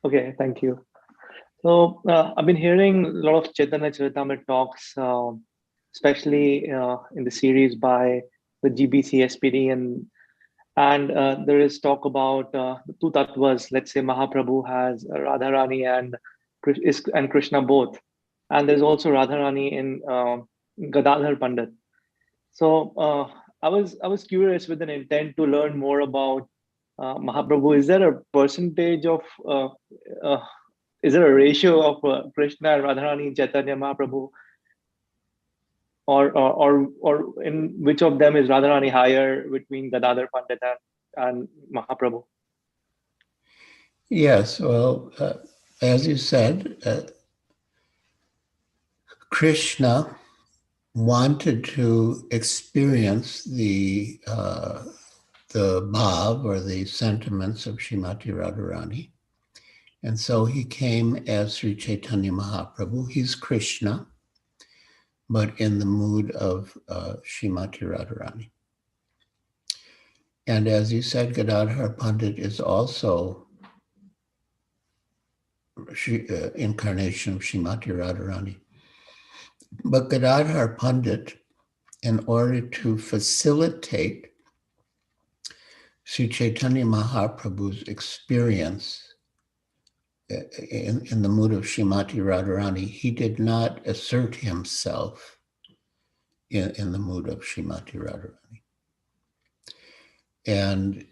Okay, thank you. So I've been hearing a lot of Chaitanya Charitamrita talks, especially in the series by the GBC SPD, and there is talk about the two tattvas. Let's say Mahaprabhu has Radharani and Krishna both, and there's also Radharani in Gadadhar Pandit. So I was curious with an intent to learn more about Mahaprabhu. Is there a percentage of is there a ratio of Krishna and Radharani in Chaitanya Mahaprabhu, or in which of them is Radharani higher between Gadadhar Pandit and Mahaprabhu? Yes. Well, as you said, Krishna wanted to experience the bhav, or the sentiments, of Srimati Radharani. And so he came as Sri Chaitanya Mahaprabhu. He's Krishna, but in the mood of Srimati Radharani. And as you said, Gadadhar Pandit is also incarnation of Srimati Radharani. But Gadadhar Pandit, in order to facilitate Sri Chaitanya Mahaprabhu's experience in the mood of Srimati Radharani, he did not assert himself in the mood of Srimati Radharani. And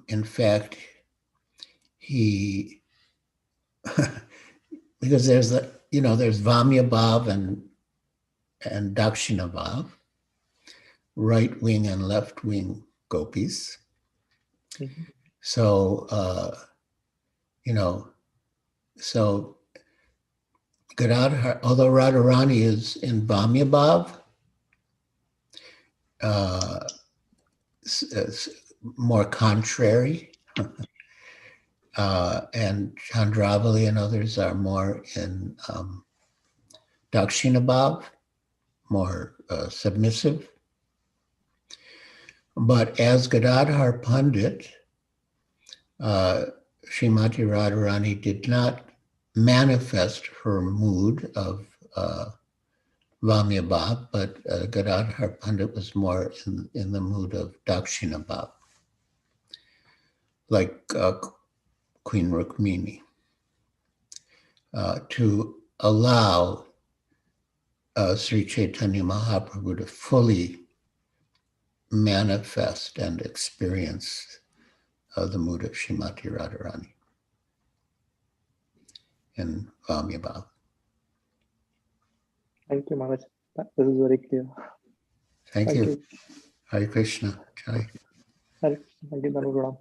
in fact, he, because there's Vamya Bhav and Dakshina Bhav, right wing and left wing gopis. Mm-hmm. So, so Gadadhar, although Radharani is in Vamya Bhav, more contrary, and Chandravali and others are more in Dakshinabhav, more submissive. But as Gadadhar Pandit, Srimati Radharani did not manifest her mood of Vamyabhav, but Gadadhar Pandit was more in the mood of Dakshinabhav, like Queen Rukmini, to allow Sri Chaitanya Mahaprabhu to fully manifest and experience the mood of Srimati Radharani in Vamyabhav. Thank you, Maharaj. This is very clear. Thank you. Hare Krishna. Jai. Hare Krishna. Thank you, Dhanu Pranam.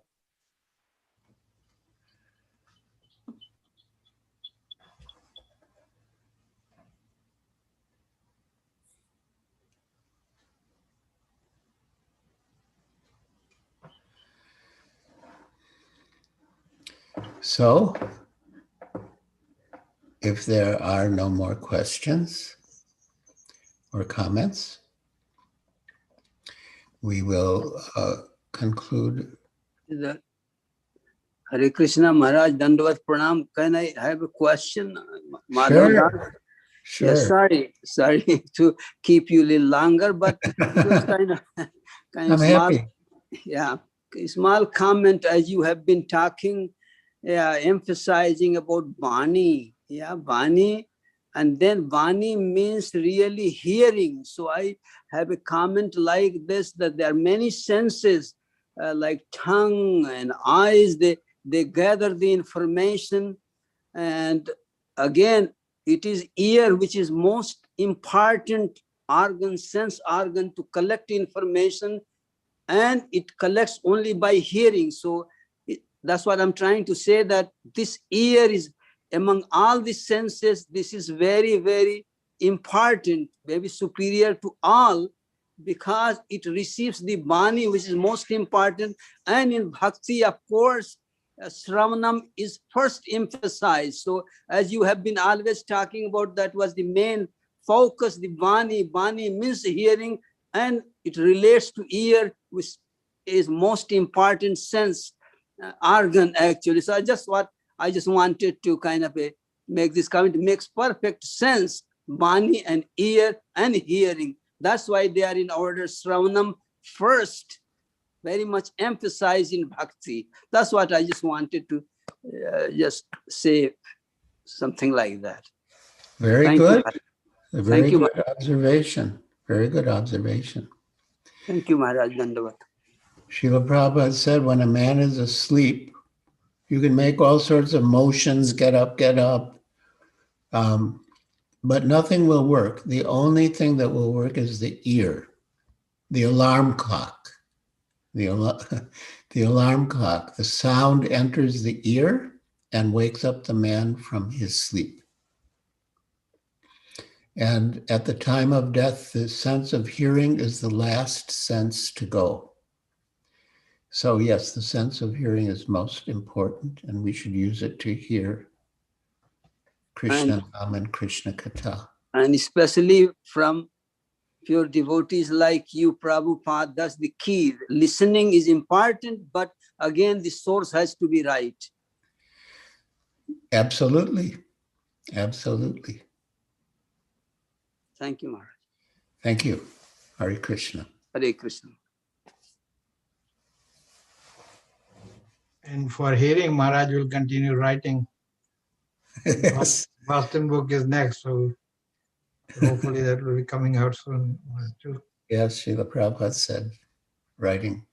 So, if there are no more questions or comments, we will conclude. Hare Krishna Maharaj, Dandavat Pranam. Can I have a question? Sure. Sure. Yes, sorry to keep you a little longer, but it was kind of I'm small. happy. Yeah, a small comment as you have been talking, emphasizing about Vani. Yeah, Vani. And then Vani means really hearing. So I have a comment like this, that there are many senses like tongue and eyes, they gather the information. And again, it is ear which is most important organ, sense organ to collect information, and it collects only by hearing. So that's what I'm trying to say, that this ear is among all the senses, this is very, very important, maybe superior to all, because it receives the Bani, which is most important. And in Bhakti, of course, Sravanam is first emphasized. So as you have been always talking about, that was the main focus, the Bani. Bani means hearing, and it relates to ear, which is most important sense organ actually. So I just wanted to kind of make this comment. It makes perfect sense, Bani and ear and hearing. That's why they are in order. Sravanam first, very much emphasized in Bhakti. That's what I just wanted to just say, something like that. Very Thank good. You. A very Thank you, good observation. Very good observation. Thank you, Maharaj Dandavat. Srila Prabhupada said, when a man is asleep, you can make all sorts of motions, get up, but nothing will work. The only thing that will work is the ear, the alarm clock. The alarm clock. The sound enters the ear and wakes up the man from his sleep. And at the time of death, the sense of hearing is the last sense to go. So yes, the sense of hearing is most important, and we should use it to hear Krishna Nam and Krishna Katha. And especially from pure devotees like you, Prabhupada, that's the key. Listening is important, but again, the source has to be right. Absolutely. Absolutely. Thank you, Maharaj. Thank you. Hare Krishna. Hare Krishna. And for hearing, Maharaj will continue writing. Yes. Boston book is next, so hopefully that will be coming out soon too. Yes, Srila Prabhupada said,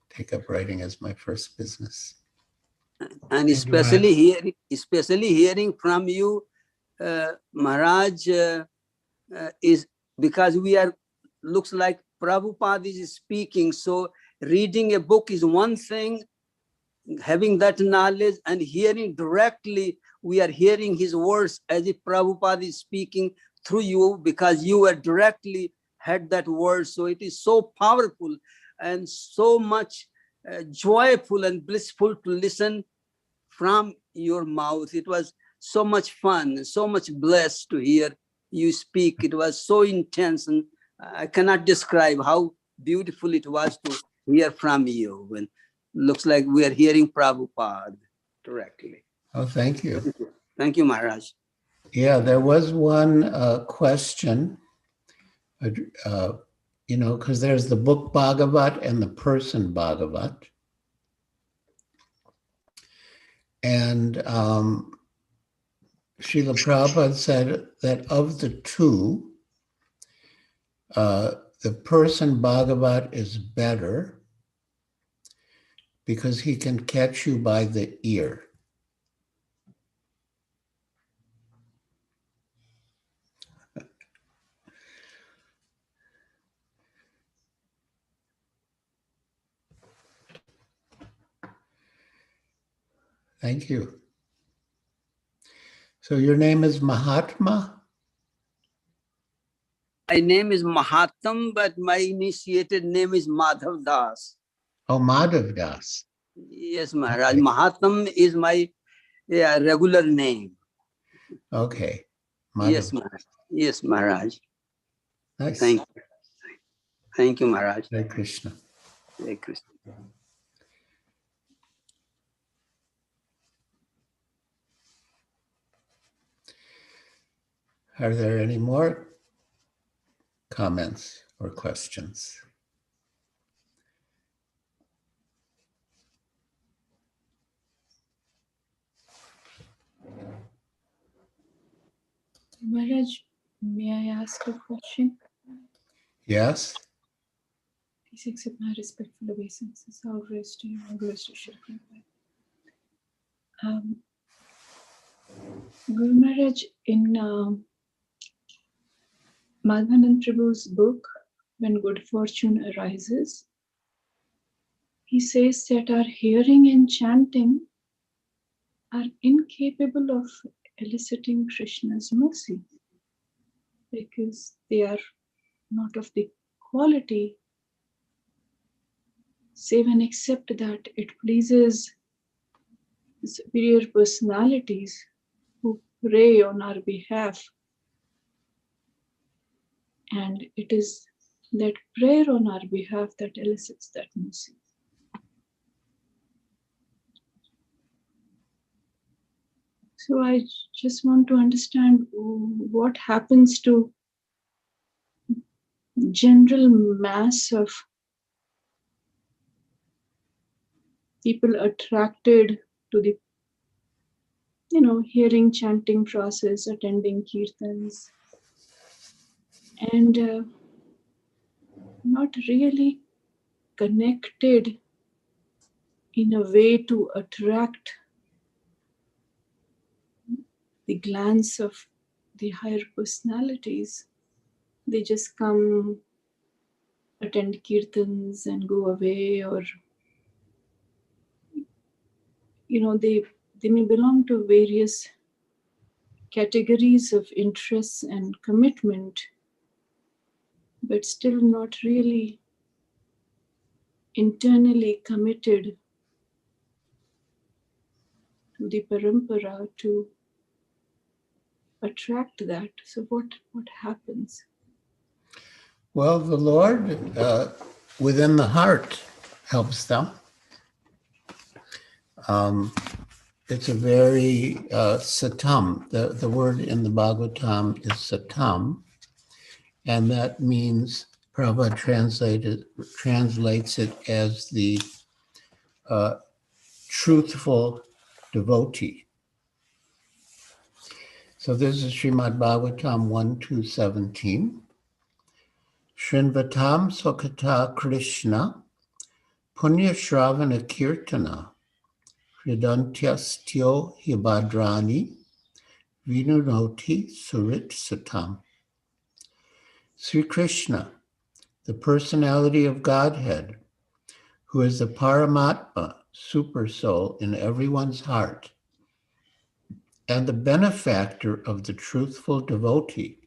take up writing as my first business. And especially hearing from you, Maharaj, is because looks like Prabhupada is speaking. So reading a book is one thing, having that knowledge and hearing directly, we are hearing his words as if Prabhupada is speaking through you, because you are directly had that word. So it is so powerful and so much joyful and blissful to listen from your mouth. It was so much fun, so much blessed to hear you speak. It was so intense, and I cannot describe how beautiful it was to hear from you. When looks like we are hearing Prabhupada directly. Oh, thank you. Thank you, Maharaj. Yeah, there was one question, because there's the book Bhagavat and the person Bhagavat. And Srila Prabhupada said that of the two, the person Bhagavat is better because he can catch you by the ear. Thank you. So your name is Mahatma? My name is Mahatam, but my initiated name is Madhav Das. Oh, Madhav Das. Yes, Maharaj. Okay. Mahatam is my regular name. Okay. Madhav. Yes, Maharaj. Yes, Maharaj. Nice. Thank you. Thank you, Maharaj. Hare Krishna. Hare Krishna. Are there any more comments or questions? Maharaj, may I ask a question? Yes. Please accept my respectful obeisances. All grace to you, all grace to Shri Prabhupada. Guru Maharaj, in Madhvanand Prabhu's book, When Good Fortune Arises, he says that our hearing and chanting are incapable of eliciting Krishna's mercy because they are not of the quality, save and except that it pleases the superior personalities who pray on our behalf. And it is that prayer on our behalf that elicits that mercy. So I just want to understand what happens to general mass of people attracted to the, hearing, chanting process, attending kirtans, and not really connected in a way to attract the glance of the higher personalities. They just come, attend kirtans and go away, or they may belong to various categories of interests and commitment, but still not really internally committed to the parampara to attract that. So what happens? Well, the Lord within the heart helps them. It's a very satam. The word in the Bhagavatam is satam, and that means Prabhupada translates it as the truthful devotee. So this is Srimad Bhagavatam 1:217. Shrinvatam Sokata Krishna Punya Shravana Kirtana Hridantyastyo Hibadrani Vinunoti Surit Satam. Sri Krishna, the personality of Godhead, who is the Paramatma, super soul in everyone's heart, and the benefactor of the truthful devotee,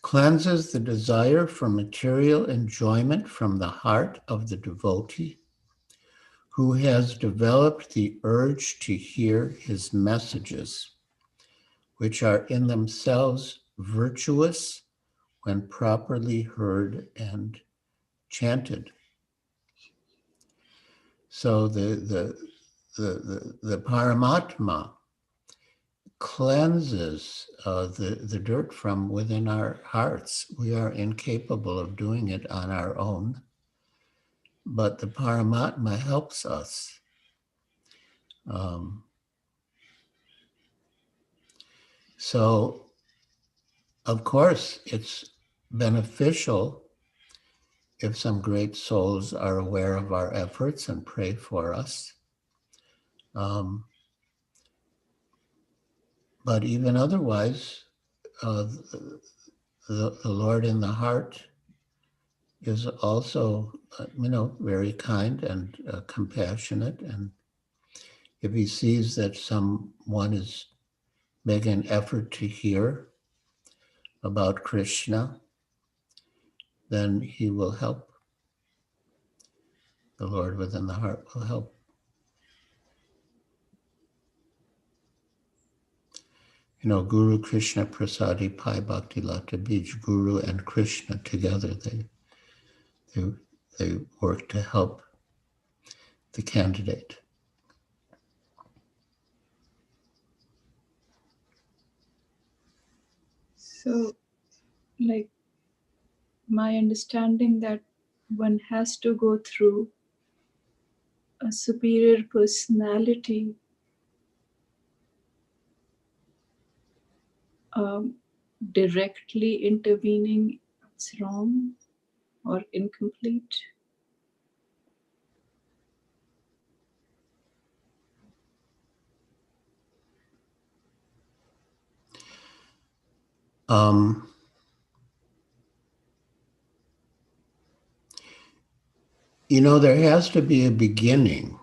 cleanses the desire for material enjoyment from the heart of the devotee who has developed the urge to hear his messages which are in themselves virtuous when properly heard and chanted. So the Paramatma cleanses the dirt from within our hearts. We are incapable of doing it on our own, but the Paramatma helps us. So, of course, it's beneficial if some great souls are aware of our efforts and pray for us. But even otherwise, the Lord in the heart is also, very kind and compassionate. And if he sees that someone is making an effort to hear about Krishna, then he will help. The Lord within the heart will help. Guru Krishna Prasadi Pai Bhakti Lata Bij, Guru and Krishna together, they work to help the candidate. So, like, my understanding that one has to go through a superior personality directly intervening, it's wrong or incomplete. There has to be a beginning.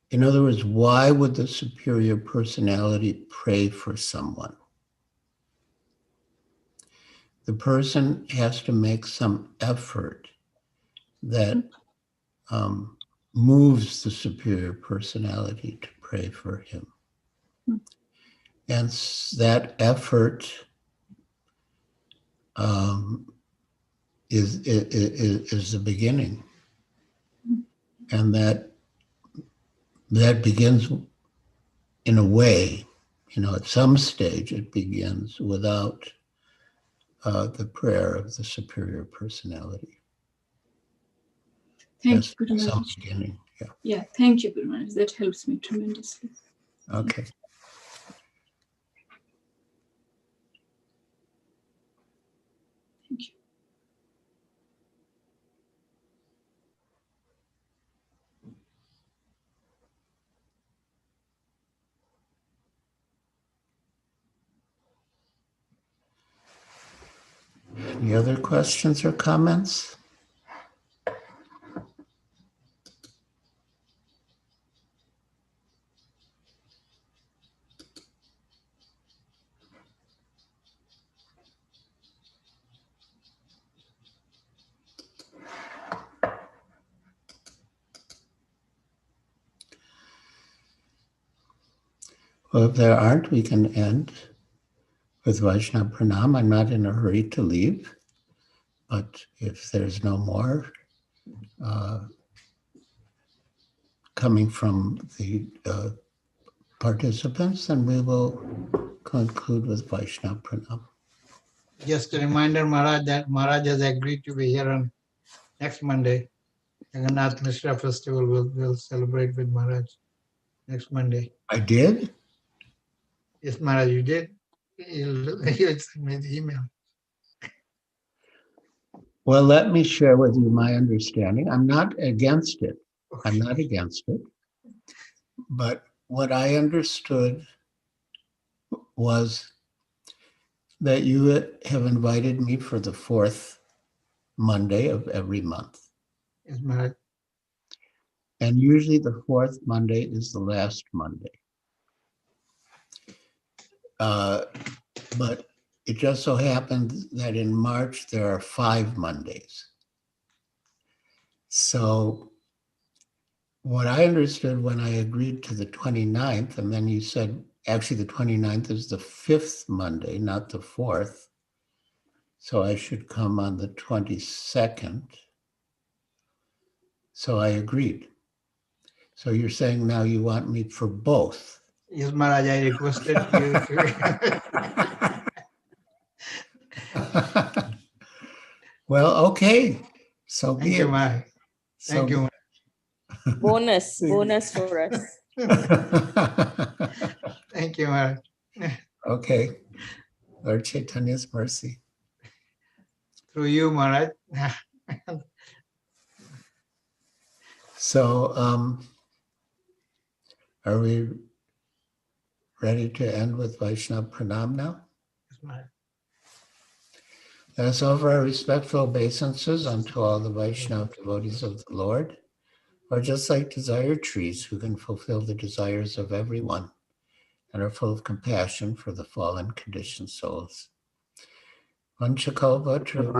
In other words, why would the superior personality pray for someone? The person has to make some effort that moves the superior personality to pray for him. And that effort is the beginning. And that begins in a way, at some stage it begins without the prayer of the superior personality. Thank you, Guru Some Maharaj. beginning, yeah. Yeah, thank you, Guru Maharaj. That helps me tremendously. Okay. Thank you. Any other questions or comments? Well, if there aren't, we can end with Vaishnava Pranam. I'm not in a hurry to leave, but if there's no more coming from the participants, then we will conclude with Vaishnava Pranam. Just a reminder, Maharaj, that Maharaj has agreed to be here on next Monday. Jagannath Mishra Festival will celebrate with Maharaj next Monday. I did? Yes, Maharaj, you did. He'll send me the email. Well, let me share with you my understanding. I'm not against it. Okay. I'm not against it. But what I understood was that you have invited me for the 4th Monday of every month. Yes, Maharaj. And usually the 4th Monday is the last Monday. But it just so happens that in March there are 5 Mondays. So What I understood when I agreed to the 29th, and then you said, actually the 29th is the 5th Monday, not the 4th. So I should come on the 22nd. So I agreed. So you're saying now you want me for both. Yes, Maharaj, I requested you to. Well, okay. So be Thank you, it. Maharaj. Thank you. Bonus for us. Thank you, Maharaj. Okay. Lord Chaitanya's mercy. Through you, Maharaj. So are we ready to end with Vaishnava Pranam now? Yes, Maharaj. Let us offer our respectful obeisances unto all the Vaishnava devotees of the Lord, who are just like desire trees who can fulfill the desires of everyone and are full of compassion for the fallen conditioned souls. Vanchakalpa Trivya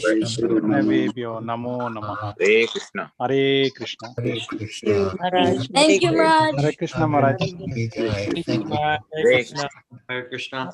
Vaishnavebhyo Namo Namaha. Hare Krishna. Hare Krishna. Hare Krishna. Maharaj. Thank you, Maharaj. Hare Krishna Maharaj. Jai. Thank you, Thank you. Maharaj. Hare Hare Krishna. Hare Krishna.